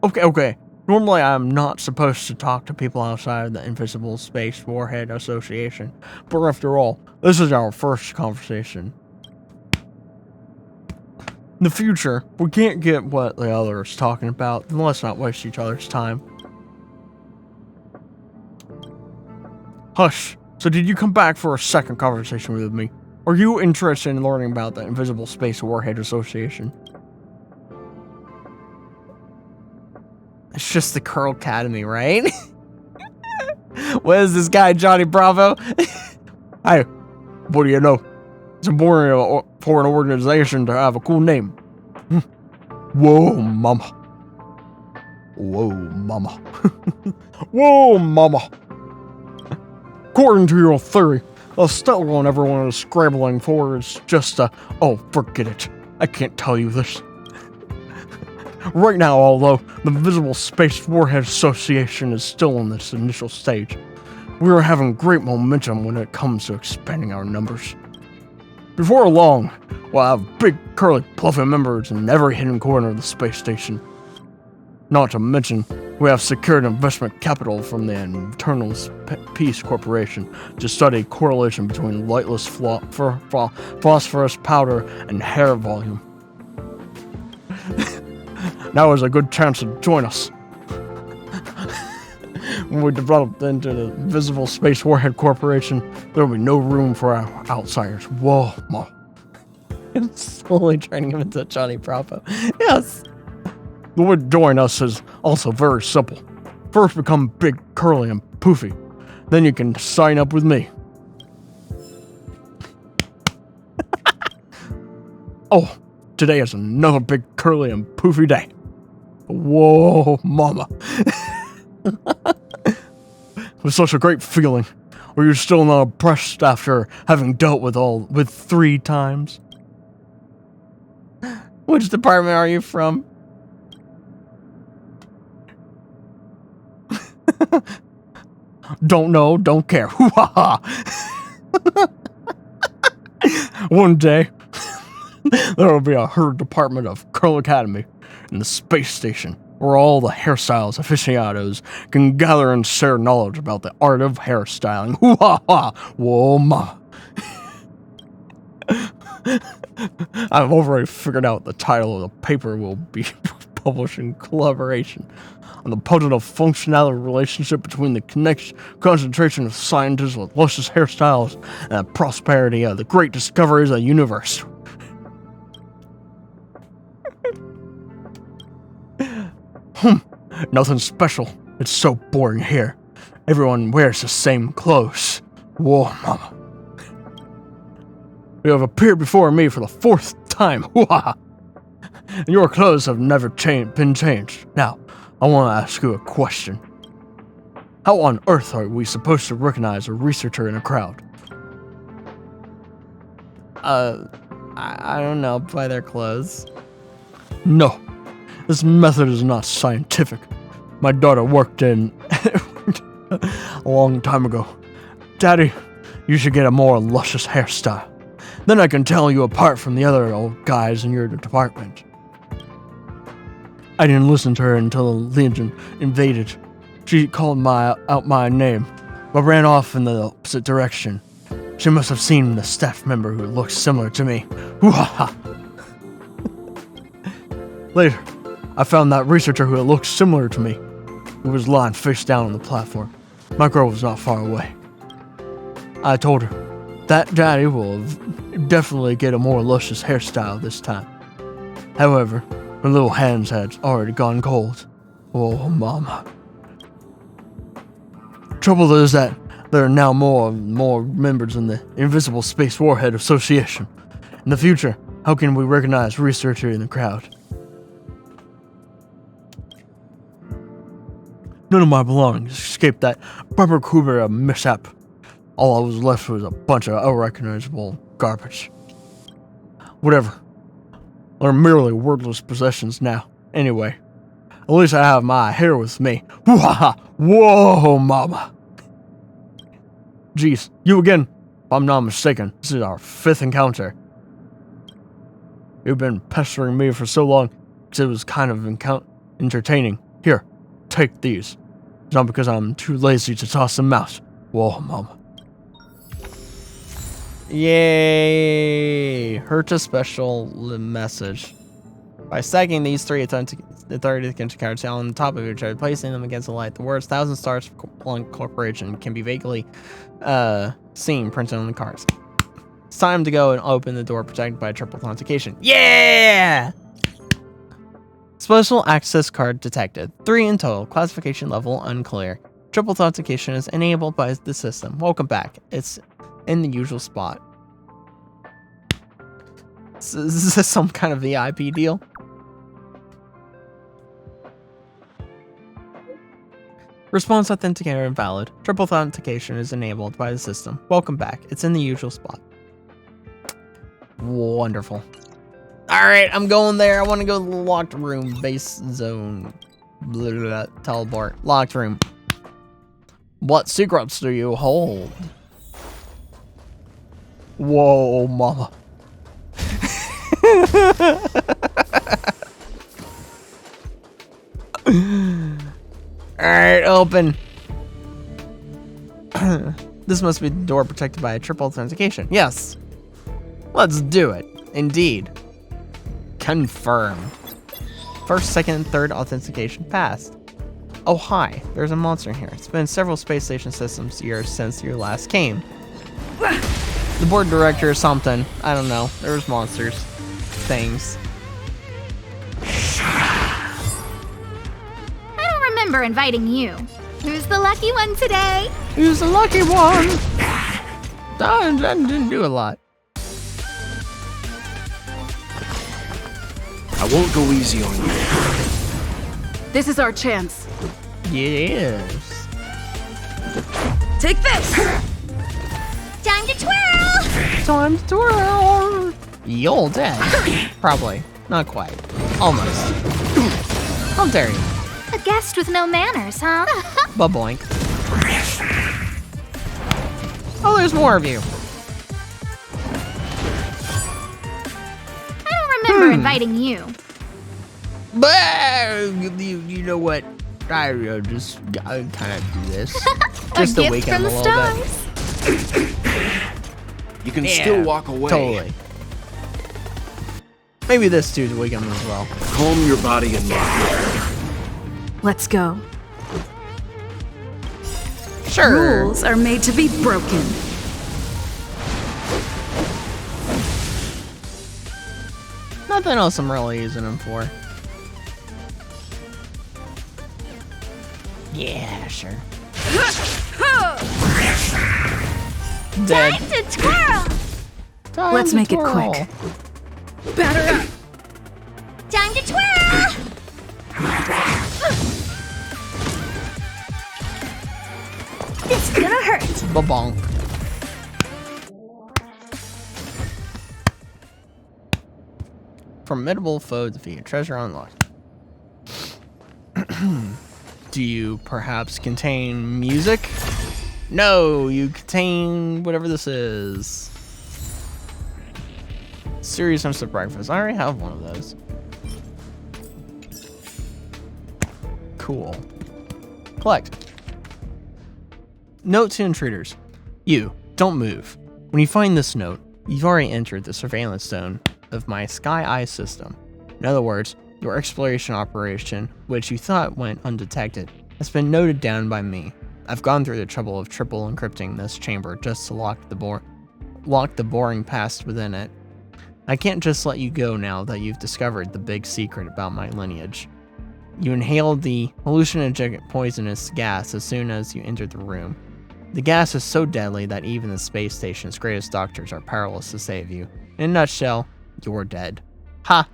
Okay. Normally, I'm not supposed to talk to people outside of the Invisible Space Warhead Association, but after all, this is our first conversation. In the future, we can't get what the other is talking about, then let's not waste each other's time. Hush, so did you come back for a second conversation with me? Are you interested in learning about the Invisible Space Warhead Association? It's just the Curl Academy, right? What is this guy, Johnny Bravo? Hey, what do you know? It's important for an organization to have a cool name. Whoa, mama. Whoa, mama. Whoa, mama. According to your theory, the stone everyone is scrambling for is just a... Oh, forget it. I can't tell you this. Right now, although the Visible Space Warhead Association is still in this initial stage, we are having great momentum when it comes to expanding our numbers. Before long, we'll have big, curly, fluffy members in every hidden corner of the space station. Not to mention, we have secured investment capital from the Internal Peace Corporation to study correlation between lightless phosphorus powder and hair volume. Now is a good chance to join us. When we develop into the Visible Space Warhead Corporation, there will be no room for our outsiders. Whoa, Mo. I'm slowly turning him into Johnny Bravo. Yes. The way to join us is also very simple. First become big, curly, and poofy. Then you can sign up with me. Oh, today is another big, curly, and poofy day. Whoa, mama. It was such a great feeling. Were you still not oppressed after having dealt with 3 times? Which department are you from? Don't know, don't care. One day, there will be a herd department of Curl Academy in the space station, where all the hairstyles aficionados can gather and share knowledge about the art of hairstyling. Whoa, ma. I've already figured out the title of the paper we'll be publishing in collaboration on the positive functional relationship between the concentration of scientists with luscious hairstyles and the prosperity of the great discoveries of the universe. Nothing special. It's so boring here. Everyone wears the same clothes. Whoa, mama. You have appeared before me for the 4th time. And your clothes have never been changed. Now, I want to ask you a question. How on earth are we supposed to recognize a researcher in a crowd? I don't know, by their clothes. No, this method is not scientific. My daughter worked in a long time ago. Daddy, you should get a more luscious hairstyle. Then I can tell you apart from the other old guys in your department. I didn't listen to her until the Legion invaded. She called out my name, but ran off in the opposite direction. She must have seen the staff member who looked similar to me. Later, I found that researcher who looked similar to me, who was lying face down on the platform. My girl was not far away. I told her that Daddy will definitely get a more luscious hairstyle this time. However, her little hands had already gone cold. Oh, Mama. Trouble is that there are now more members in the Invisible Space Warhead Association. In the future, how can we recognize researcher in the crowd? None of my belongings escaped that Barber mishap. All I was left was a bunch of unrecognizable garbage. Whatever. They're merely wordless possessions now. Anyway, at least I have my hair with me. Whoa, Mama. Geez, you again. If I'm not mistaken, this is our 5th encounter. You've been pestering me for so long because it was kind of entertaining. Here, take these. It's not because I'm too lazy to toss them out. Whoa, Mama. Yay! Hurt a special message. By stacking these 3 authority cards on the top of each other, placing them against the light, the words 1,000 Stars Corporation can be vaguely seen printed on the cards. It's time to go and open the door protected by triple authentication. Yeah! Special access card detected. 3 in total. Classification level unclear. Triple authentication is enabled by the system. Welcome back. It's in the usual spot. Is this some kind of VIP deal? Response authenticator invalid. Triple authentication is enabled by the system. Welcome back. It's in the usual spot. Wonderful. Alright, I'm going there. I want to go to the locked room. Base zone. Blah, blah, blah, teleport. Locked room. What secrets do you hold? Whoa, mama. Alright, open. This must be the door protected by a triple authentication. Yes. Let's do it. Indeed. Confirmed. First, second, and third authentication passed. Oh, hi. There's a monster here. It's been several space station systems years since you last came. The board director or something. I don't know. There's monsters. Things. I don't remember inviting you. Who's the lucky one today? Who's the lucky one? That didn't do a lot. I won't go easy on you. This is our chance. Yes. Take this! Time to twirl! Time to twirl. You're dead. Probably. Not quite. Almost. How dare you? A guest with no manners, huh? Ba-boink. Oh, there's more of you. I don't remember inviting you. But you know what? I just kind of do this. Just A to gift weaken from him a the little bit. stars. You can still walk away. Totally. Maybe this too to weaken him as well. Calm your body and mind. Let's go. Sure. Rules are made to be broken. Nothing else I'm really using him for. Yeah, sure. Dead. Time to twirl! Time Let's to make it twirl. quick. Batter up! Time to twirl! It's gonna hurt. Ba-bonk. Formidable foe defeated. Treasure unlocked. Do you perhaps contain music? No, you contain whatever this is. Serious Instant Breakfast. I already have one of those. Cool. Collect. Note to intruders. You, don't move. When you find this note, you've already entered the surveillance zone of my Sky Eye system. In other words, your exploration operation, which you thought went undetected, has been noted down by me. I've gone through the trouble of triple encrypting this chamber just to lock the boring past within it. I can't just let you go now that you've discovered the big secret about my lineage. You inhaled the hallucinogenic poisonous gas as soon as you entered the room. The gas is so deadly that even the space station's greatest doctors are powerless to save you. In a nutshell, you're dead. Ha!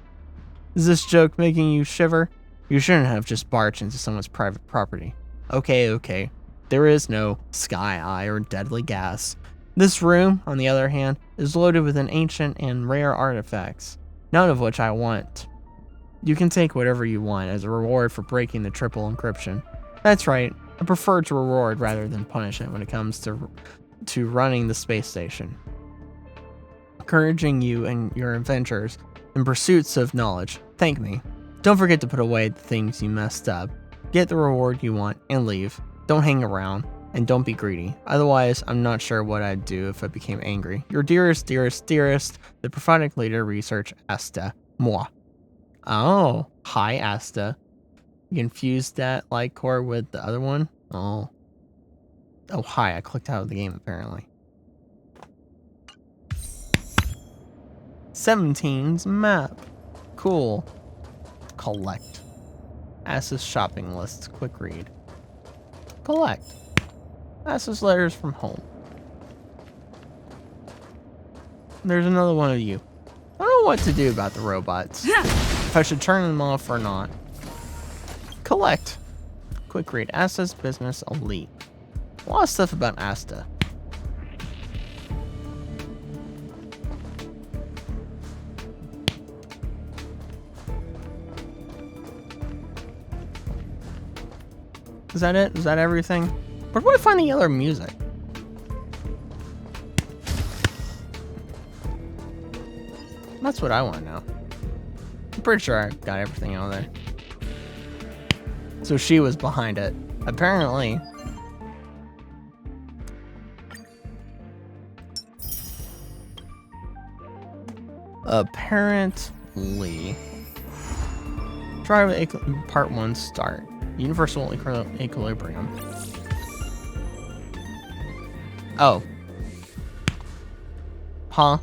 Is this joke making you shiver? You shouldn't have just barged into someone's private property. Okay. There is no Sky Eye or deadly gas. This room, on the other hand, is loaded with an ancient and rare artifacts, none of which I want. You can take whatever you want as a reward for breaking the triple encryption. That's right, I prefer to reward rather than punishment when it comes to running the space station. Encouraging you and your adventures in pursuits of knowledge. Thank me. Don't forget to put away the things you messed up. Get the reward you want and leave. Don't hang around. And don't be greedy. Otherwise, I'm not sure what I'd do if I became angry. Your dearest, the prophetic leader research Asta. Moi. Oh, hi Asta. You confused that light core with the other one? Oh, hi, I clicked out of the game apparently. 17's map. Cool. Collect. Asta's shopping list. Quick read. Collect. Asta's letters from home. There's another one of you. I don't know what to do about the robots. If I should turn them off or not. Collect. Quick read. Asta's business elite. A lot of stuff about Asta. Is that it? Is that everything? Where do I find the other music? That's what I want to know. I'm pretty sure I got everything out there. So she was behind it. Apparently. Apparently. Try with part 1 start. Universal equilibrium. Oh. Huh?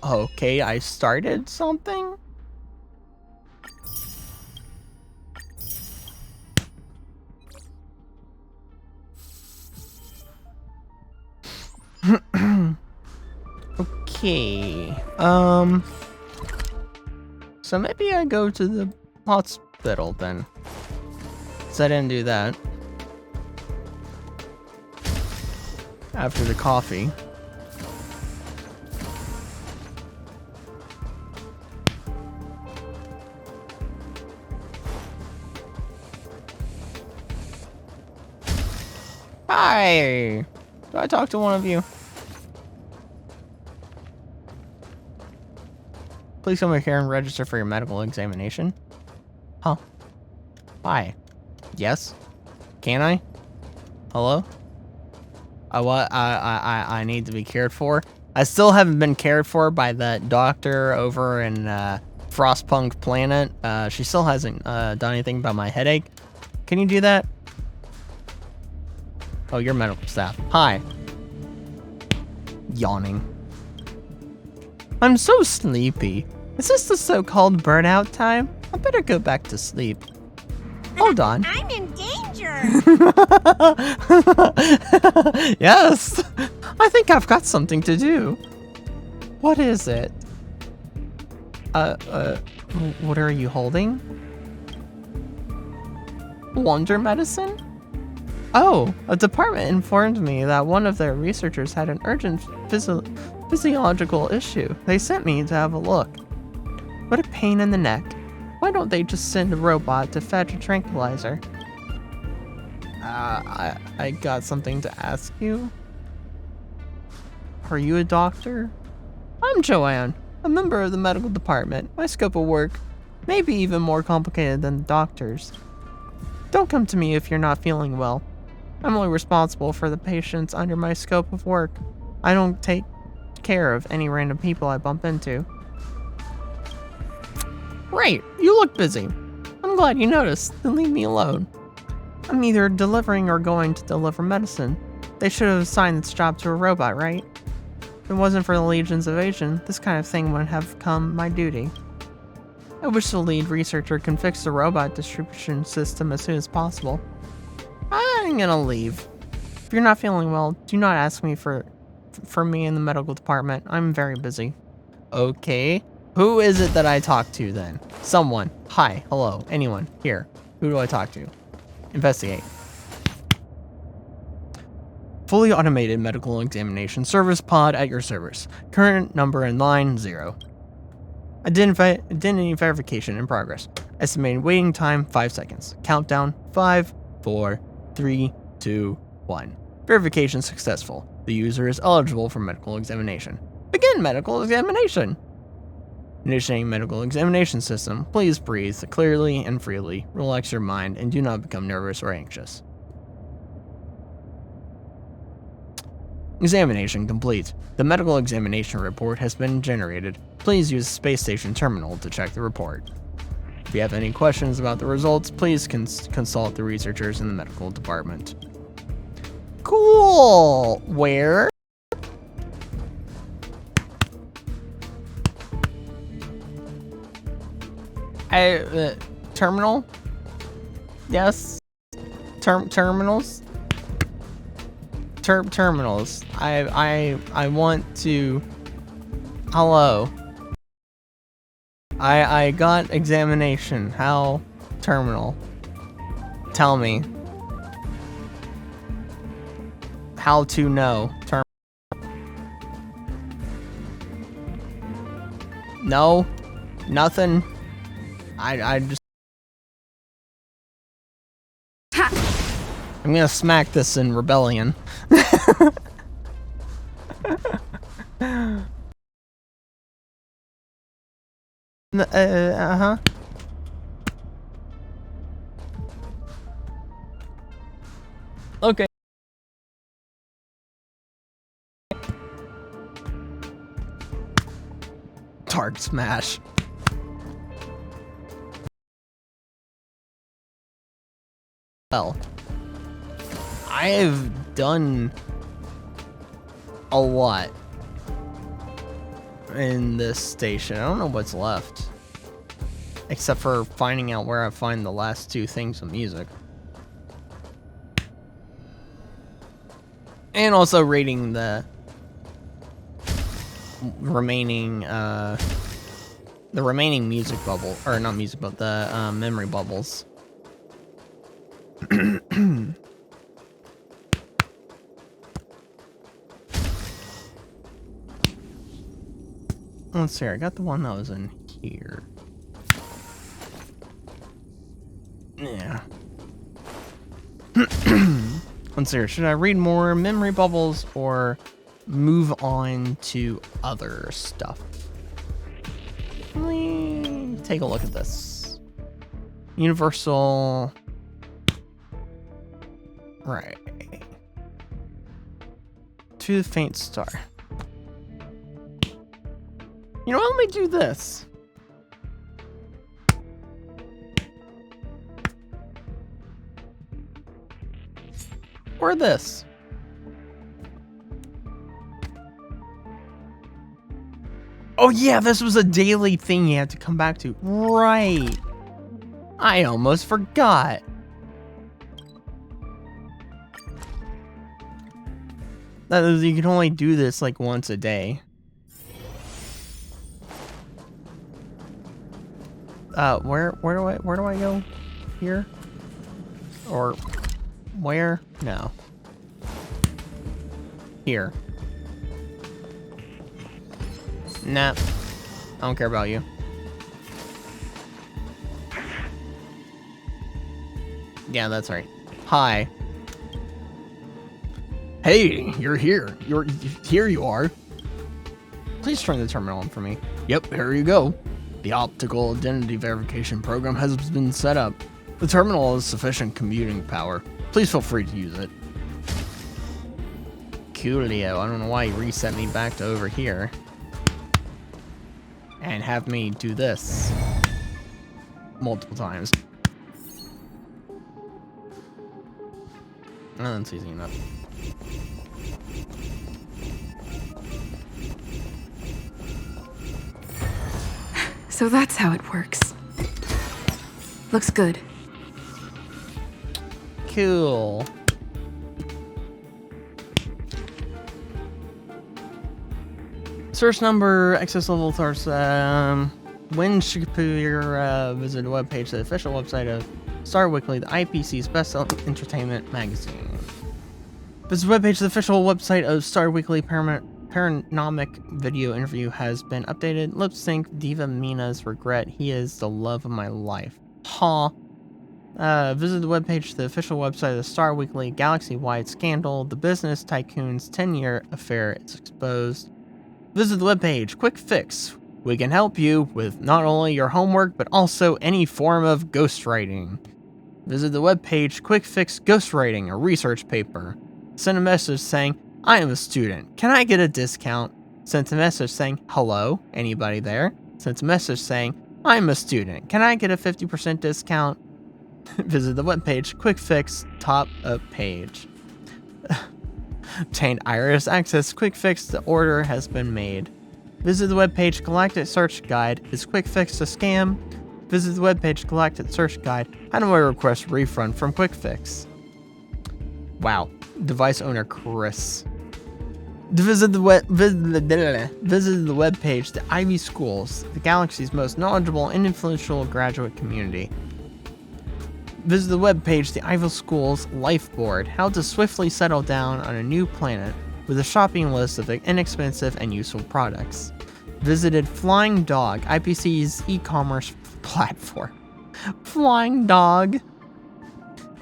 Okay, I started something? Okay. So maybe I go to the hospital then. 'Cause I didn't do that. After the coffee. Hi! Do I talk to one of you? Please come over here and register for your medical examination. Huh? Hi. Yes? Can I? Hello? I need to be cared for. I still haven't been cared for by that doctor over in Frostpunk Planet. She still hasn't done anything about my headache. Can you do that? Oh, you're medical staff. Hi. Yawning. I'm so sleepy. Is this the so-called burnout time? I better go back to sleep. Hold on. I'm in danger. Yes. I think I've got something to do. What is it? What are you holding? Wonder medicine? Oh, a department informed me that one of their researchers had an urgent physiological issue. They sent me to have a look. What a pain in the neck. Why don't they just send a robot to fetch a tranquilizer? I got something to ask you. Are you a doctor? I'm Joanne, a member of the medical department. My scope of work may be even more complicated than the doctor's. Don't come to me if you're not feeling well. I'm only responsible for the patients under my scope of work. I don't take care of any random people I bump into. Right, you look busy. I'm glad you noticed, then leave me alone. I'm either delivering or going to deliver medicine. They should have assigned this job to a robot, right? If it wasn't for the Legions of Asian, this kind of thing wouldn't have become my duty. I wish the lead researcher can fix the robot distribution system as soon as possible. I'm gonna leave. If you're not feeling well, do not ask me for me in the medical department. I'm very busy. Okay. Who is it that I talk to then? Someone. Hi. Hello. Anyone. Here. Who do I talk to? Investigate. Fully automated medical examination service pod at your service. Current number in line 0. Identity verification in progress. Estimated waiting time 5 seconds. Countdown 5, 4, 3, 2, 1. Verification successful. The user is eligible for medical examination. Begin medical examination. Initiating medical examination system. Please breathe clearly and freely. Relax your mind and do not become nervous or anxious. Examination complete. The medical examination report has been generated. Please use the space station terminal to check the report. If you have any questions about the results, please consult the researchers in the medical department. Cool! Where? Terminal? Yes? Terminals? Terminals. I want to... Hello. I got examination. How? Terminal. Tell me. How to know. No. Nothing. I just... I'm gonna smack this in rebellion. Uh-huh. Okay. Target smash. Well, I have done a lot in this station. I don't know what's left, except for finding out where I find the last two things of music, and also rating the remaining music bubble, or not music, but the memory bubbles. Let's see, I got the one that was in here. Yeah. Let's see, should I read more memory bubbles or move on to other stuff? Let me take a look at this. Universal. Right. To the faint star. You know what? Let me do this. Or this. Oh yeah, this was a daily thing you had to come back to. Right. I almost forgot. That is, you can only do this like once a day. Where do I go? Here? Or where? No. Here. Nah. I don't care about you. Yeah, that's right. Hi. Hey, you're here. Here you are. Please turn the terminal on for me. Yep, here you go. The optical identity verification program has been set up. The terminal has sufficient computing power. Please feel free to use it. Coolio, I don't know why you reset me back to over here. And have me do this. Multiple times. Oh, that's easy enough. So that's how it works. Looks good. Cool. Source number, access level source, when should you visit the webpage, the official website of Star Weekly, the IPC's best-selling entertainment magazine. Visit the webpage, the official website of Star Weekly, Paranomic video interview has been updated. Lip sync Diva Mina's regret. He is the love of my life. Huh. Visit the webpage, the official website of the Star Weekly, Galaxy-wide scandal. The business tycoon's 10-year affair is exposed. Visit the webpage, quick fix. We can help you with not only your homework, but also any form of ghostwriting. Visit the webpage, quick fix ghostwriting, a research paper. Send a message saying, I am a student. Can I get a discount? Sent a message saying, hello, anybody there? Sent a message saying, I'm a student. Can I get a 50% discount? Visit the webpage, quick fix, top of page. Obtained iris access, quick fix, the order has been made. Visit the webpage, Galactic Search Guide, is quick fix a scam? Visit the webpage, Galactic Search Guide, how do I request refund from quick fix? Wow, device owner Chris. Visit the webpage, the Ivy Schools, the galaxy's most knowledgeable and influential graduate community. Visit the webpage, the Ivy Schools Life Board, how to swiftly settle down on a new planet with a shopping list of inexpensive and useful products. Visited Flying Dog, IPC's e-commerce platform. Flying Dog.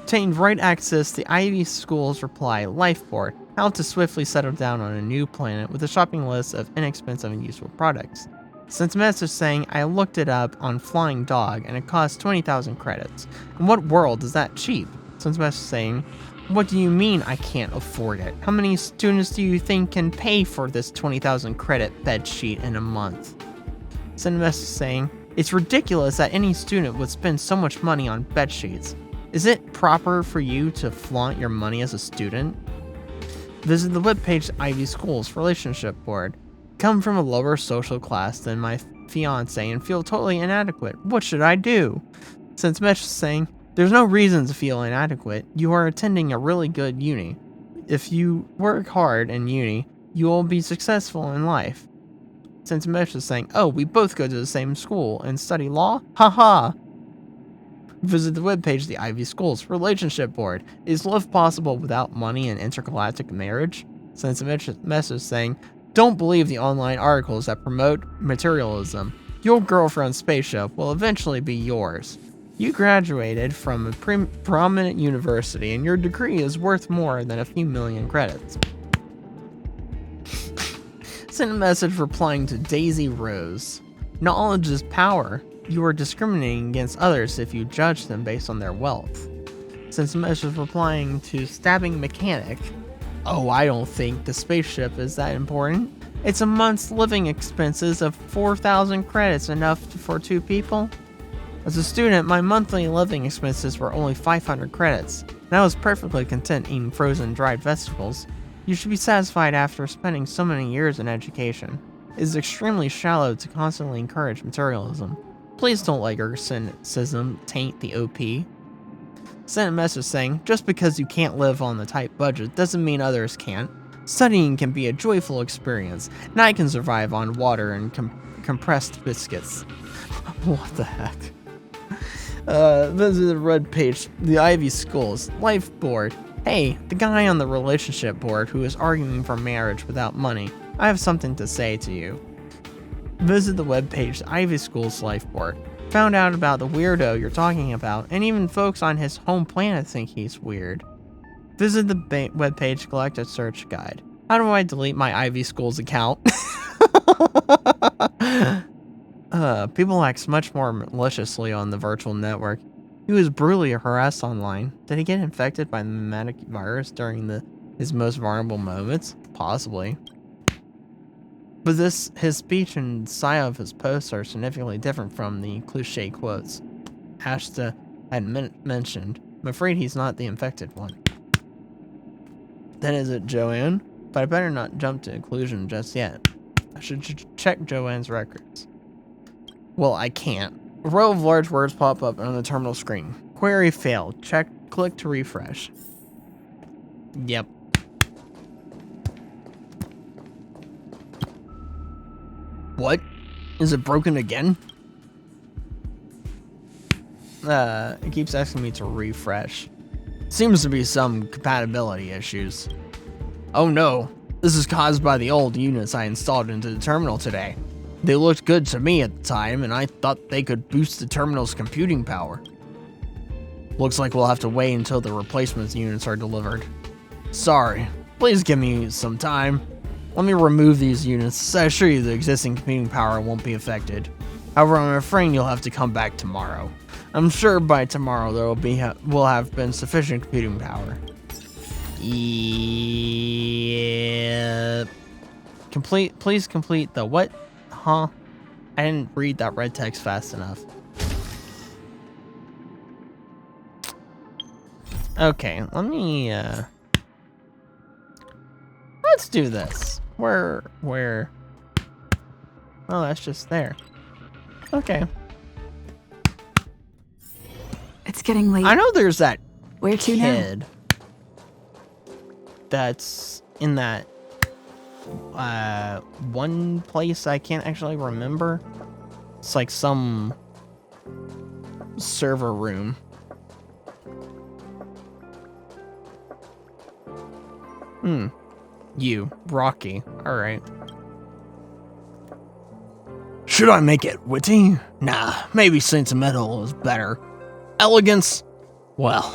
Obtained right access to the Ivy School's reply, Lifeboard. How to swiftly settle down on a new planet with a shopping list of inexpensive and useful products. Sent a message saying, I looked it up on Flying Dog and it costs 20,000 credits. In what world is that cheap? Sent a message saying, what do you mean I can't afford it? How many students do you think can pay for this 20,000 credit bed sheet in a month? Sent a message saying, it's ridiculous that any student would spend so much money on bed sheets. Is it proper for you to flaunt your money as a student? Visit the webpage Ivy School's relationship board. Come from a lower social class than my fiance and feel totally inadequate. What should I do? Sent a message saying, there's no reason to feel inadequate. You are attending a really good uni. If you work hard in uni, you will be successful in life. Sent a message saying, oh, we both go to the same school and study law? Haha. Visit the webpage of the Ivy School's relationship board. Is love possible without money and intergalactic marriage? Sent a message saying, don't believe the online articles that promote materialism. Your girlfriend's spaceship will eventually be yours. You graduated from a prominent university and your degree is worth more than a few million credits. Sent a message replying to Daisy Rose. Knowledge is power. You are discriminating against others if you judge them based on their wealth. Sent a message replying to Stabbing Mechanic. Oh, I don't think the spaceship is that important. It's a month's living expenses of 4,000 credits, enough for 2 people. As a student, my monthly living expenses were only 500 credits, and I was perfectly content eating frozen dried vegetables. You should be satisfied after spending so many years in education. It is extremely shallow to constantly encourage materialism. Please don't let your cynicism taint the OP. Sent a message saying, just because you can't live on the tight budget doesn't mean others can't. Studying can be a joyful experience, and I can survive on water and compressed biscuits. What the heck? Visit the red page, the Ivy School's life board. Hey, the guy on the relationship board who is arguing for marriage without money. I have something to say to you. Visit the webpage, Ivy School's life board. Found out about the weirdo you're talking about, and even folks on his home planet think he's weird. Visit the webpage, collect a search guide. How do I delete my Ivy School's account? People act much more maliciously on the virtual network. He was brutally harassed online. Did he get infected by the mimetic virus during his most vulnerable moments? Possibly. But his speech and style of his posts are significantly different from the cliche quotes Ashta had mentioned. I'm afraid he's not the infected one. Then is it Joanne? But I better not jump to conclusion just yet. I should check Joanne's records. Well, I can't. A row of large words pop up on the terminal screen. Query failed. Click to refresh. Yep. What? Is it broken again? It keeps asking me to refresh. Seems to be some compatibility issues. Oh no, this is caused by the old units I installed into the terminal today. They looked good to me at the time, and I thought they could boost the terminal's computing power. Looks like we'll have to wait until the replacement units are delivered. Sorry, please give me some time. Let me remove these units. I assure you the existing computing power won't be affected. However, I'm afraid you'll have to come back tomorrow. I'm sure by tomorrow there will have been sufficient computing power. Yep. Please complete the what? Huh? I didn't read that red text fast enough. Okay, let me let's do this. Where oh, that's just there. Okay. It's getting late. I know there's that Where to now? kid that's in that one place I can't actually remember. It's like some server room. You, Rocky. All right. Should I make it witty? Nah, maybe sentimental is better. Elegance? Well,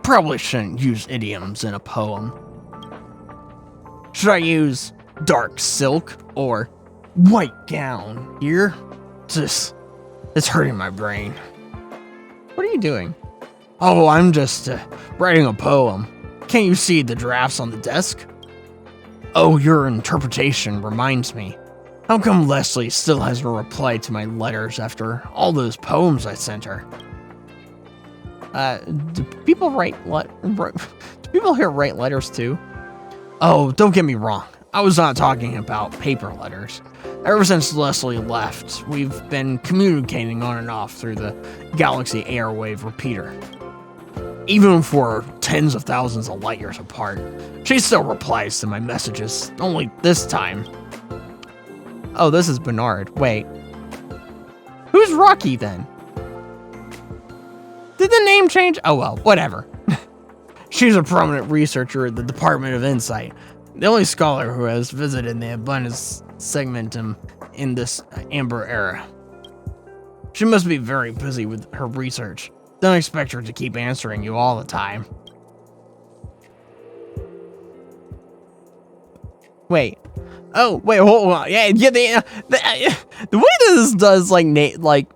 probably shouldn't use idioms in a poem. Should I use dark silk or white gown here? It's hurting my brain. What are you doing? Oh, I'm just writing a poem. Can't you see the drafts on the desk? Oh, your interpretation reminds me. How come Leslie still hasn't replied to my letters after all those poems I sent her? Do people do people here write letters too? Oh, don't get me wrong. I was not talking about paper letters. Ever since Leslie left, we've been communicating on and off through the Galaxy Airwave Repeater. Even if we're tens of thousands of light years apart, she still replies to my messages, only this time. Oh, this is Bernard. Wait. Who's Rocky then? Did the name change? Oh well, whatever. She's a prominent researcher at the Department of Insight, the only scholar who has visited the Abundance Segmentum in this Amber era. She must be very busy with her research. Don't expect her to keep answering you all the time. Wait. Oh, wait, hold on. Yeah, the way this does, like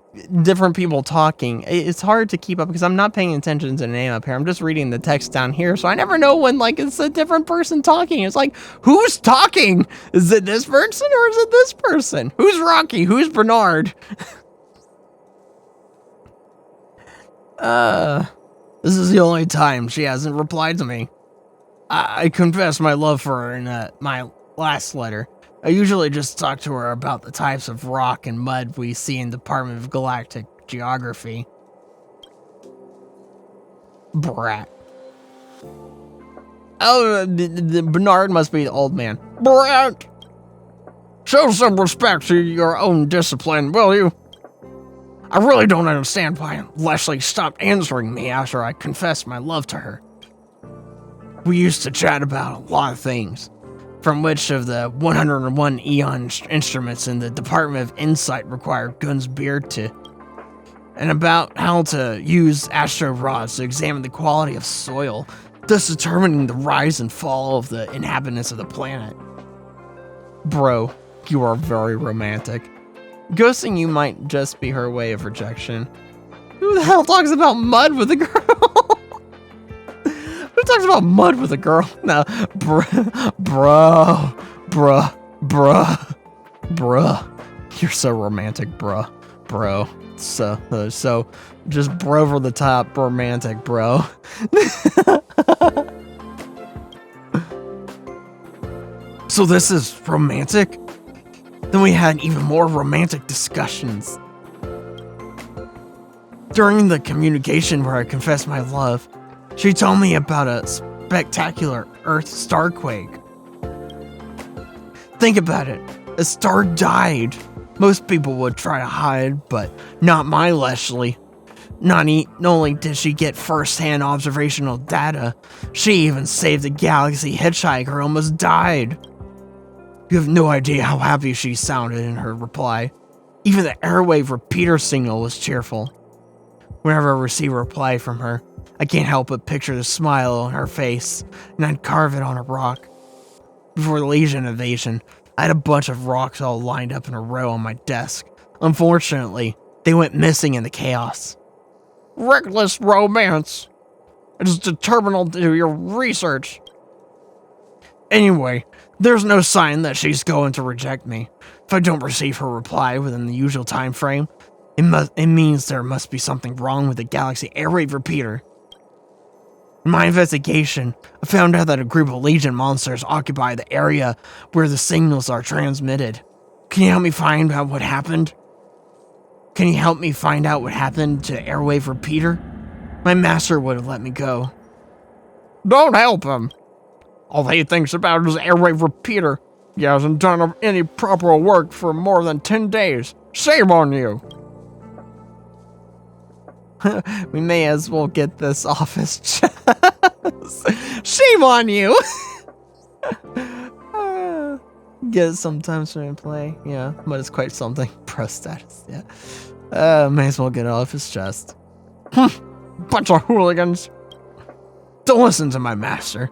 different people talking, it's hard to keep up because I'm not paying attention to the name up here. I'm just reading the text down here, so I never know when, like, it's a different person talking. It's like, who's talking? Is it this person or is it this person? Who's Rocky? Who's Bernard? This is the only time she hasn't replied to me. I confess my love for her in my last letter. I usually just talk to her about the types of rock and mud we see in Department of Galactic Geography. Brat. Oh, the Bernard must be the old man. Brat! Show some respect to your own discipline, will you? I really don't understand why Leslie stopped answering me after I confessed my love to her. We used to chat about a lot of things, from which of the 101 Eon instruments in the Department of Insight require Gun's beard to, and about how to use astro rods to examine the quality of soil, thus determining the rise and fall of the inhabitants of the planet. Bro, you are very romantic. Ghosting you might just be her way of rejection. Who the hell talks about mud with a girl? Who talks about mud with a girl? No, bro. You're so romantic, bro. So, just bro over the top romantic, bro. So this is romantic? Then we had even more romantic discussions. During the communication where I confessed my love, she told me about a spectacular Earth starquake. Think about it. A star died. Most people would try to hide, but not my Leslie. Not only did she get first-hand observational data, she even saved a galaxy hitchhiker who almost died. You have no idea how happy she sounded in her reply. Even the airwave repeater signal was cheerful. Whenever I receive a reply from her, I can't help but picture the smile on her face, and I'd carve it on a rock. Before the Legion invasion, I had a bunch of rocks all lined up in a row on my desk. Unfortunately, they went missing in the chaos. Reckless romance. It is detrimental to your research. Anyway, there's no sign that she's going to reject me. If I don't receive her reply within the usual time frame, it means there must be something wrong with the Galaxy Airwave Repeater. In my investigation, I found out that a group of Legion monsters occupy the area where the signals are transmitted. Can you help me find out what happened? Can you help me find out what happened to Airwave Repeater? My master would have let me go. Don't help him. All he thinks about is Airwave Repeater. He hasn't done any proper work for more than 10 days. Shame on you. We may as well get this off his chest. Shame on you. Get it sometimes when I play, yeah, but it's quite something. Pro status, yeah. May as well get it off his chest. Bunch of hooligans. Don't listen to my master.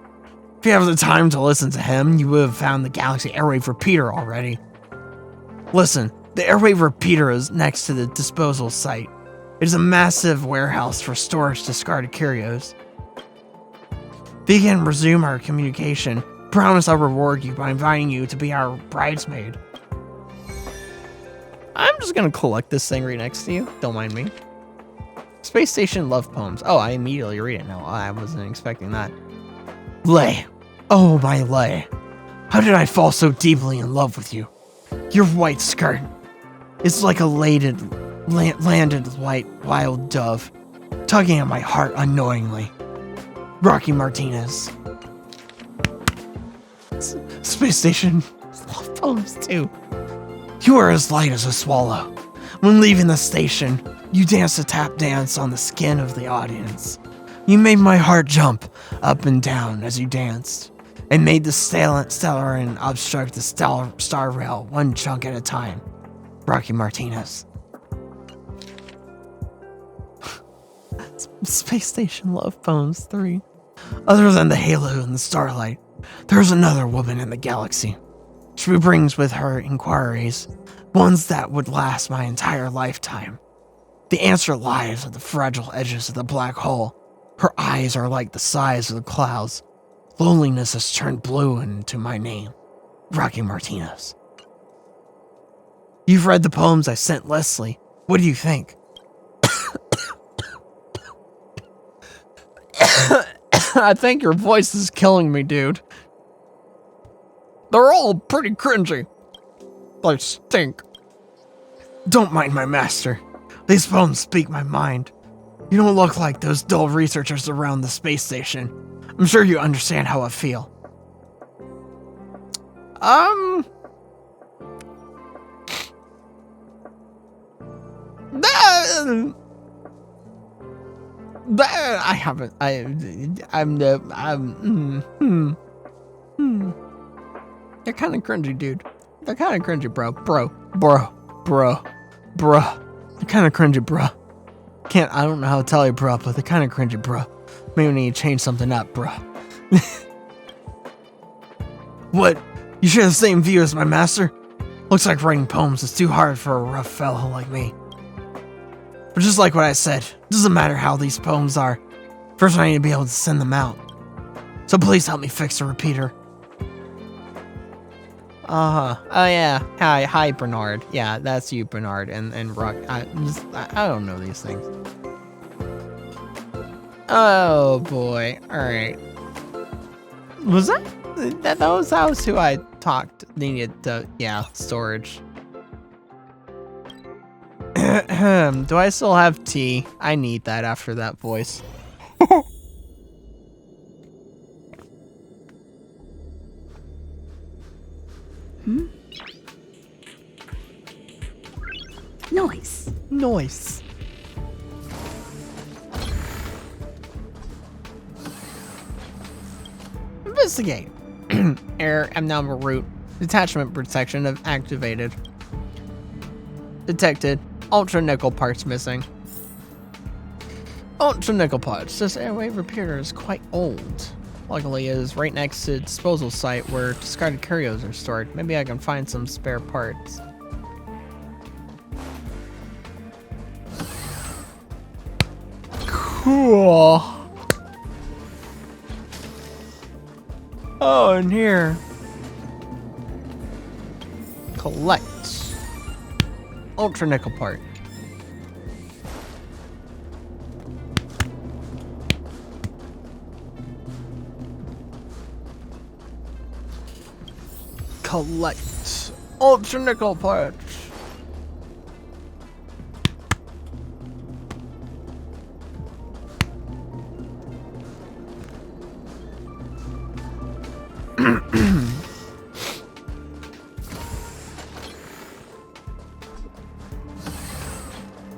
If you have the time to listen to him, you would have found the Galaxy Airwave Repeater already. Listen, the Airwave Repeater is next to the disposal site. It is a massive warehouse for storage discarded curios. If you can resume our communication, promise I'll reward you by inviting you to be our bridesmaid. I'm just gonna collect this thing right next to you. Don't mind me. Space Station Love Poems. Oh, I immediately read it now. I wasn't expecting that. Lei. Oh, my Lei. How did I fall so deeply in love with you? Your white skirt. It's like a landed white wild dove, tugging at my heart unknowingly. Rocky Martinez. Space Station Love Poems too. You are as light as a swallow. When leaving the station, you danced a tap dance on the skin of the audience. You made my heart jump up and down as you danced, and made the Stellarin obstruct the star rail one chunk at a time. Rocky Martinez. Space Station Love Poems 3. Other than the halo and the starlight, there's another woman in the galaxy. She brings with her inquiries, ones that would last my entire lifetime. The answer lies at the fragile edges of the black hole. Her eyes are like the size of the clouds. Loneliness has turned blue into my name, Rocky Martinez. You've read the poems I sent Leslie. What do you think? I think your voice is killing me, dude. They're all pretty cringy. They stink. Don't mind my master. These poems speak my mind. You don't look like those dull researchers around the space station. I'm sure you understand how I feel. I haven't. They're kind of cringy, dude. They're kind of cringy, bro. They're kind of cringy, bro. I don't know how to tell you, bro, but they're kind of cringy, bro. Maybe we need to change something up, bro. What? You share the same view as my master? Looks like writing poems is too hard for a rough fellow like me. But just like what I said, it doesn't matter how these poems are. First, I need to be able to send them out. So please help me fix the repeater. Oh yeah. Hi, Bernard. Yeah, that's you, Bernard. And Rock. I don't know these things. Oh boy. All right. Was that was who I talked? Needed to, yeah, storage. Do I still have tea? I need that after that voice. Noise. Investigate. Error, abnormal route. Detachment protection activated. Detected. Ultra nickel parts missing. Ultra nickel parts. This airwave repeater is quite old. Luckily, it is right next to the disposal site where discarded curios are stored. Maybe I can find some spare parts. Cool. Oh, and here. Collect. Ultra nickel part. Collect. Ultra nickel part.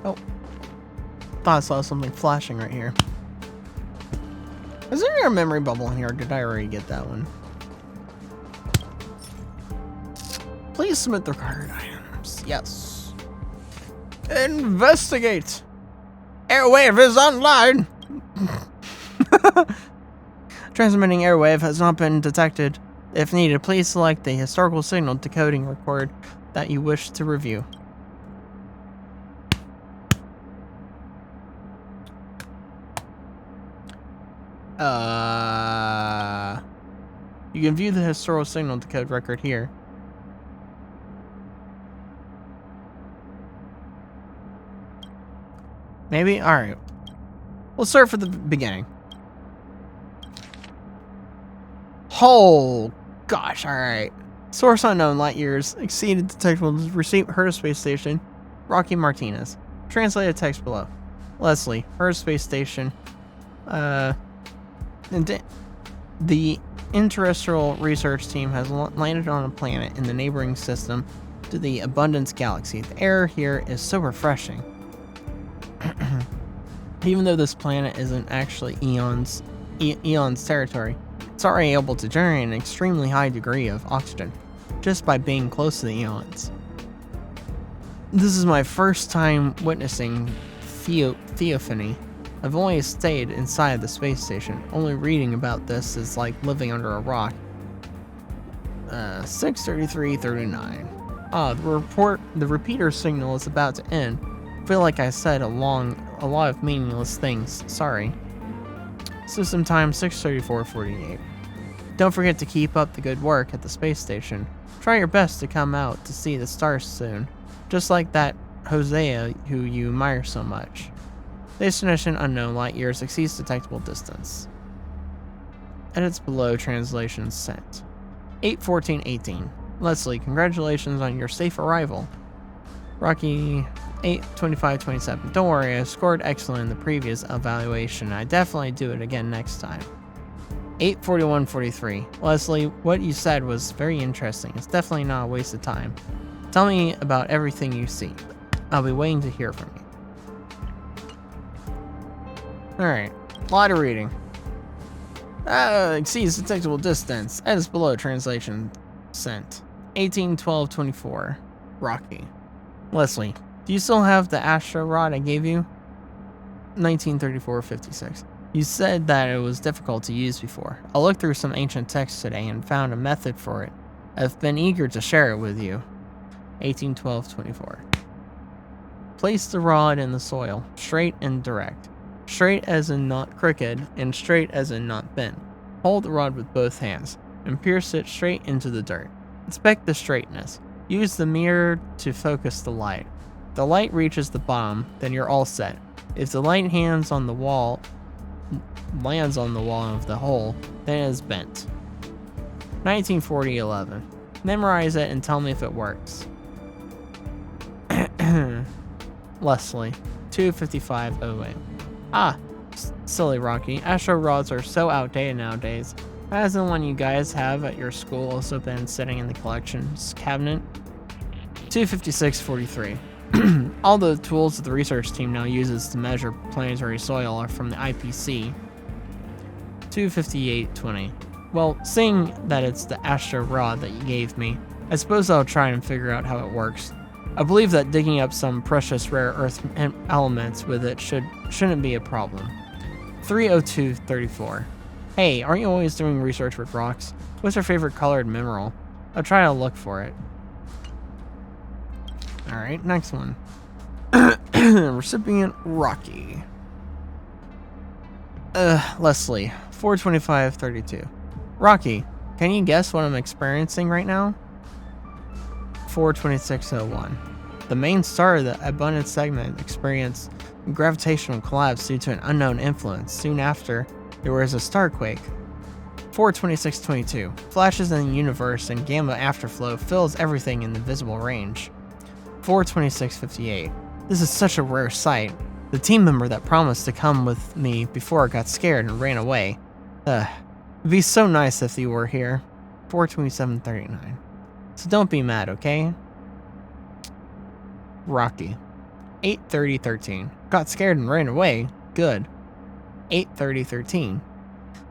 Oh. Thought I saw something flashing right here. Is there a memory bubble in here, or did I already get that one? Please submit the required items. Yes. Investigate. Airwave is online. Transmitting airwave has not been detected. If needed, please select the historical signal decoding record that you wish to review. You can view the historical signal decode record here. Maybe? Alright. We'll start from the beginning. Oh, gosh, alright. Source unknown, light years exceeded detectable. Receipt, heard of space station. Rocky Martinez. Translated text below. Leslie, heard of space station. The interstellar research team has landed on a planet in the neighboring system to the Abundance Galaxy. The air here is so refreshing. Even though this planet isn't actually Eon's territory, it's already able to generate an extremely high degree of oxygen, just by being close to the Eons. This is my first time witnessing theophany. I've only stayed inside the space station. Only reading about this is like living under a rock. 6:33:39. The repeater signal is about to end. I feel like I said a lot of meaningless things. Sorry. System time 6:34:48. Don't forget to keep up the good work at the space station. Try your best to come out to see the stars soon. Just like that Hosea who you admire so much. Destination unknown, light years exceeds detectable distance. Edits below, translations sent. 8:14:18. Leslie, congratulations on your safe arrival. Rocky 8:25:27. Don't worry, I scored excellent in the previous evaluation. I definitely do it again next time. 8:41:43. Leslie, what you said was very interesting. It's definitely not a waste of time. Tell me about everything you see. I'll be waiting to hear from you. Alright, a lot of reading. Exceeds detectable distance. Edits below, translation sent. 18:12:24. Rocky. Leslie, do you still have the astro rod I gave you? 19:34:56. You said that it was difficult to use before. I looked through some ancient texts today and found a method for it. I've been eager to share it with you. 18:12:24. Place the rod in the soil, straight and direct. Straight as in not crooked, and straight as in not bent. Hold the rod with both hands, and pierce it straight into the dirt. Inspect the straightness. Use the mirror to focus the light. If the light reaches the bottom, then you're all set. If the light lands on the wall of the hole, then it is bent. 19:40:11. Memorize it and tell me if it works. Leslie, 2:55:08. Silly Rocky. Astro rods are so outdated nowadays. Hasn't one you guys have at your school also been sitting in the collections cabinet? 2:56:43. All the tools that the research team now uses to measure planetary soil are from the IPC. 2:58:20. Well, seeing that it's the astro rod that you gave me, I suppose I'll try and figure out how it works. I believe that digging up some precious rare earth elements with it shouldn't be a problem. 3:02:34. Hey, aren't you always doing research with rocks? What's your favorite colored mineral? I'll try to look for it. Alright, next one. Recipient Rocky. Leslie, 4:25:32. Rocky, can you guess what I'm experiencing right now? 4:26:01. The main star of the Abundance segment experienced gravitational collapse due to an unknown influence. Soon after, there was a starquake. 4:26:22. Flashes in the universe and gamma afterflow fills everything in the visible range. 4:26:58. This is such a rare sight. The team member that promised to come with me before got scared and ran away. It'd be so nice if you were here. 4:27:39. So don't be mad, okay? Rocky. 8:30:13. Got scared and ran away. Good. 8:30:13.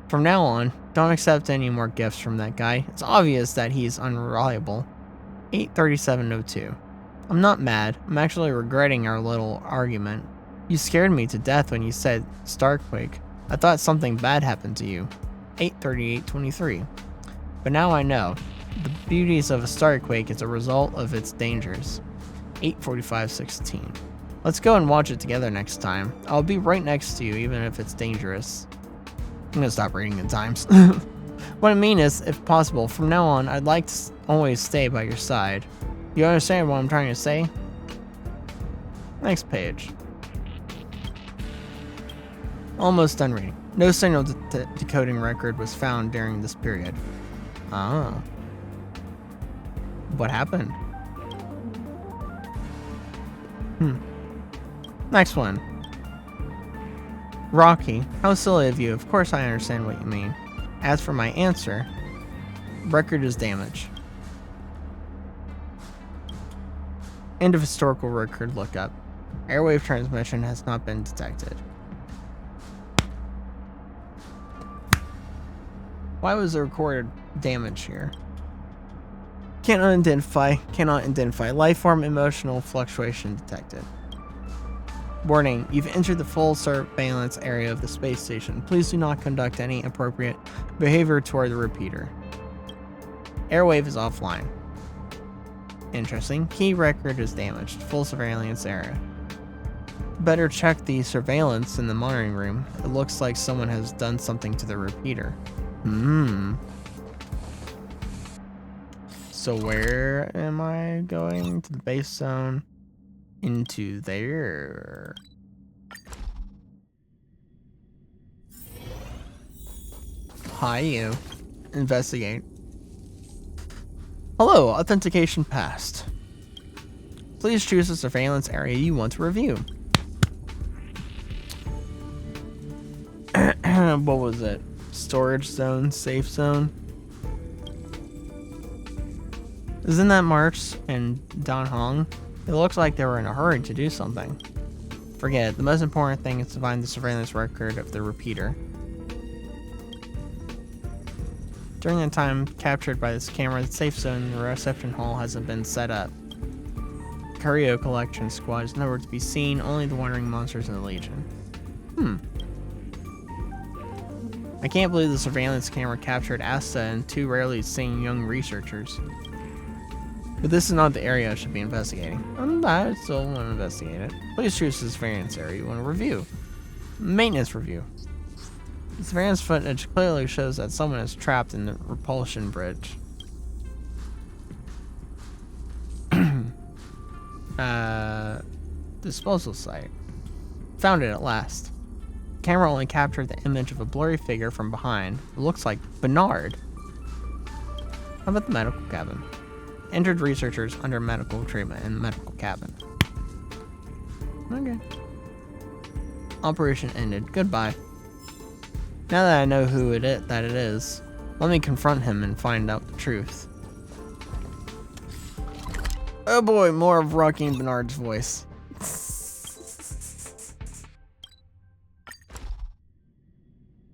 From now on, don't accept any more gifts from that guy. It's obvious that he's unreliable. 8:37:02. I'm not mad. I'm actually regretting our little argument. You scared me to death when you said Starquake. I thought something bad happened to you. 8:38:23. But now I know. The beauties of a Starquake is a result of its dangers. 8:45:16. Let's go and watch it together next time. I'll be right next to you even if it's dangerous. I'm gonna stop reading the times. What I mean is, if possible, from now on, I'd like to always stay by your side. You understand what I'm trying to say? Next page. Almost done reading. No signal decoding record was found during this period. Ah. What happened? Next one. Rocky, how silly of you. Of course I understand what you mean. As for my answer, record is damaged. End of historical record lookup. Airwave transmission has not been detected. Why was the record damage here? Cannot identify. Lifeform emotional fluctuation detected. Warning, you've entered the full surveillance area of the space station. Please do not conduct any appropriate behavior toward the repeater. Airwave is offline. Interesting. Key record is damaged. Full surveillance area. Better check the surveillance in the monitoring room. It looks like someone has done something to the repeater. So where am I going? To the base zone? Into there. Hi, you. Investigate. Hello, authentication passed. Please choose the surveillance area you want to review. What was it? Storage zone, safe zone. Isn't that March and Don Hong? It looks like they were in a hurry to do something. Forget it. The most important thing is to find the surveillance record of the repeater. During the time captured by this camera, the safe zone in the reception hall hasn't been set up. Curio collection squad is nowhere to be seen, only the wandering monsters in the Legion. I can't believe the surveillance camera captured Asta and two rarely seen young researchers. But this is not the area I should be investigating. I still want to investigate it. Please choose the surveillance area you want to review. Maintenance review. The surveillance footage clearly shows that someone is trapped in the repulsion bridge. Disposal site. Found it at last. The camera only captured the image of a blurry figure from behind. It looks like Bernard. How about the medical cabin? Entered researchers under medical treatment in the medical cabin. Okay. Operation ended. Goodbye. Now that I know who it is, let me confront him and find out the truth. Oh boy, more of Rocky and Bernard's voice.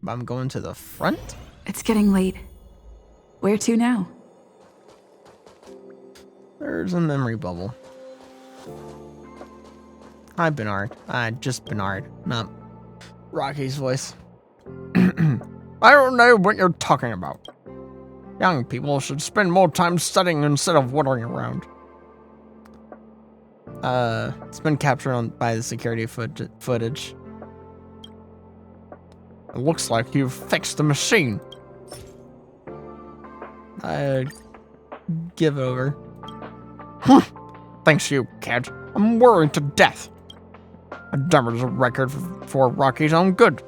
I'm going to the front? It's getting late. Where to now? There's a memory bubble. Hi, Bernard. Just Bernard, not Rocky's voice. I don't know what you're talking about. Young people should spend more time studying instead of wandering around. It's been captured by the security footage. It looks like you've fixed the machine. I give over. Thanks you, kid. I'm worried to death. A damage record for Rocky's own good.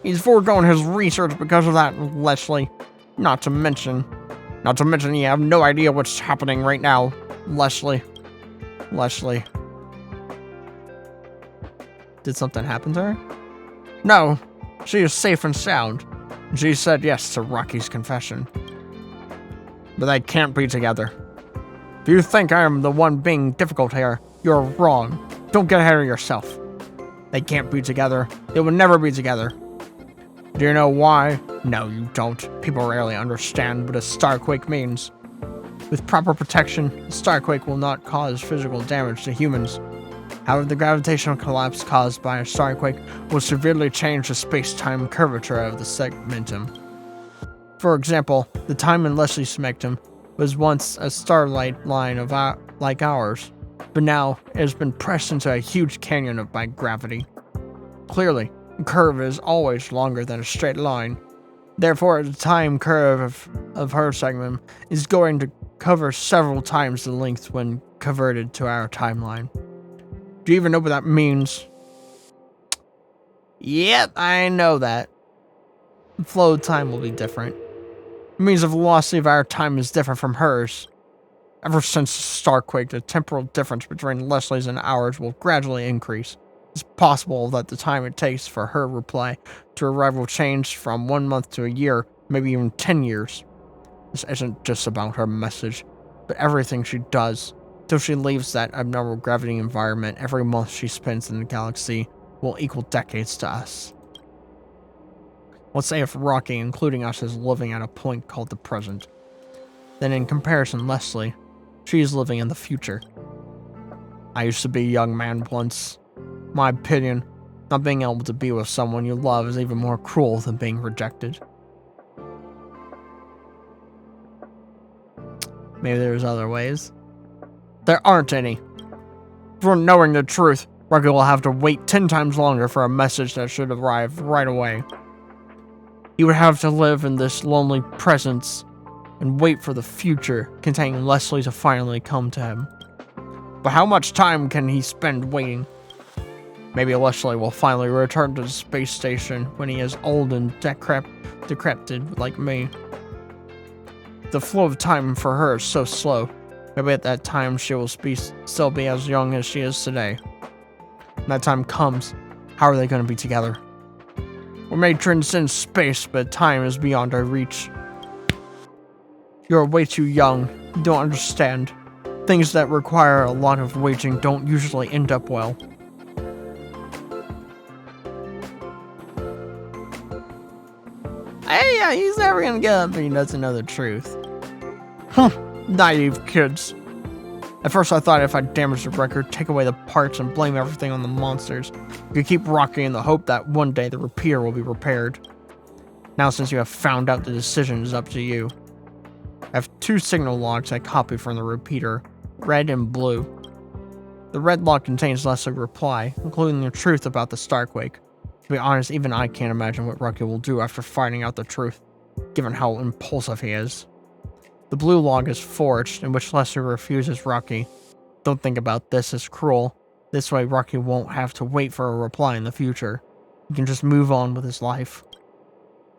He's foregone his research because of that, Leslie. Not to mention you have no idea what's happening right now, Leslie. Did something happen to her? No, she is safe and sound. She said yes to Rocky's confession. But they can't be together. If you think I am the one being difficult here, you're wrong. Don't get ahead of yourself. They can't be together. They will never be together. Do you know why? No, you don't. People rarely understand what a starquake means. With proper protection, the starquake will not cause physical damage to humans. However, the gravitational collapse caused by a starquake will severely change the space-time curvature of the segmentum. For example, the time in Leslie's segmentum was once a starlight line of like ours, but now it has been pressed into a huge canyon by gravity. Clearly, a curve is always longer than a straight line. Therefore, the time curve of her segment is going to cover several times the length when converted to our timeline. Do you even know what that means? Yep, I know that. The flow of time will be different. It means the velocity of our time is different from hers. Ever since the starquake, the temporal difference between Leslie's and ours will gradually increase. It's possible that the time it takes for her reply to arrive will change from 1 month to a year, maybe even 10 years. This isn't just about her message, but everything she does. Till she leaves that abnormal gravity environment, every month she spends in the galaxy will equal decades to us. Let's say if Rocky, including us, is living at a point called the present. Then in comparison, Leslie, she is living in the future. I used to be a young man once. My opinion, not being able to be with someone you love is even more cruel than being rejected. Maybe there's other ways. There aren't any. For knowing the truth, Rocky will have to wait 10 times longer for a message that should arrive right away. He would have to live in this lonely presence and wait for the future containing Leslie to finally come to him. But how much time can he spend waiting? Maybe Leslie will finally return to the space station when he is old and decrepit like me. The flow of time for her is so slow. Maybe at that time she will still be as young as she is today. When that time comes, how are they going to be together? We may transcend space, but time is beyond our reach. You're way too young. You don't understand. Things that require a lot of waiting don't usually end up well. Hey, yeah, he's never gonna get up if he doesn't know the truth. Huh, naive kids. At first I thought if I damaged the record, take away the parts and blame everything on the monsters, you could keep Rocky in the hope that one day the repeater will be repaired. Now since you have found out, the decision is up to you. I have 2 signal logs I copied from the repeater, red and blue. The red log contains Leslie's reply, including the truth about the starquake. To be honest, even I can't imagine what Rocky will do after finding out the truth, given how impulsive he is. The blue log is forged, in which Leslie refuses Rocky. Don't think about this as cruel. This way Rocky won't have to wait for a reply in the future. He can just move on with his life.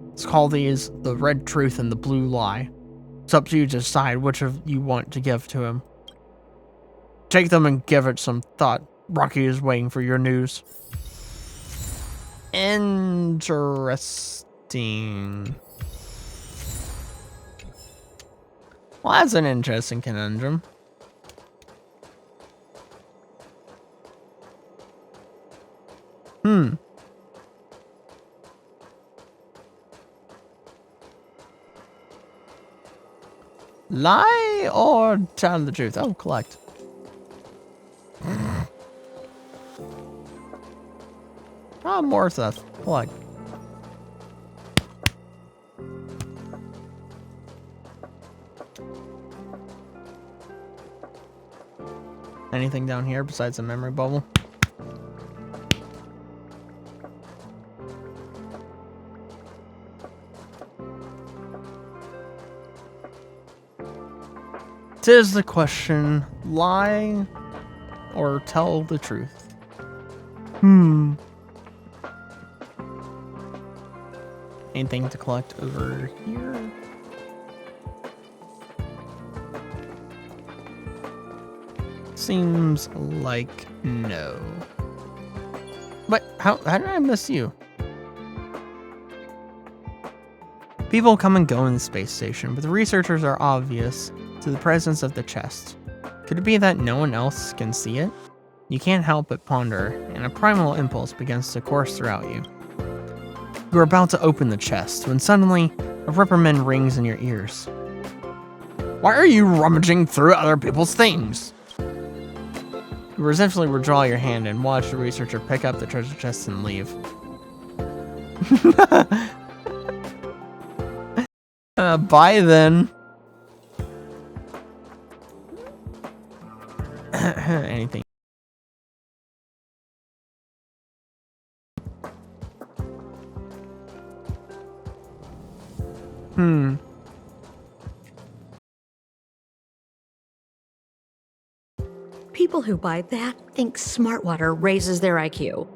Let's call these the red truth and the blue lie. It's up to you to decide which of you want to give to him. Take them and give it some thought. Rocky is waiting for your news. Interesting. Well, that's an interesting conundrum. Lie or tell the truth? Oh, collect. Oh, more stuff. Collect. Anything down here besides a memory bubble? Tis the question, lie or tell the truth? Anything to collect over here? Seems like no. But how did I miss you? People come and go in the space station, but the researchers are obvious to the presence of the chest. Could it be that no one else can see it? You can't help but ponder, and a primal impulse begins to course throughout you. You are about to open the chest, when suddenly a reprimand rings in your ears. Why are you rummaging through other people's things? You resentfully withdraw your hand and watch the researcher pick up the treasure chest and leave. Bye then. Anything. People who buy that think smart water raises their IQ.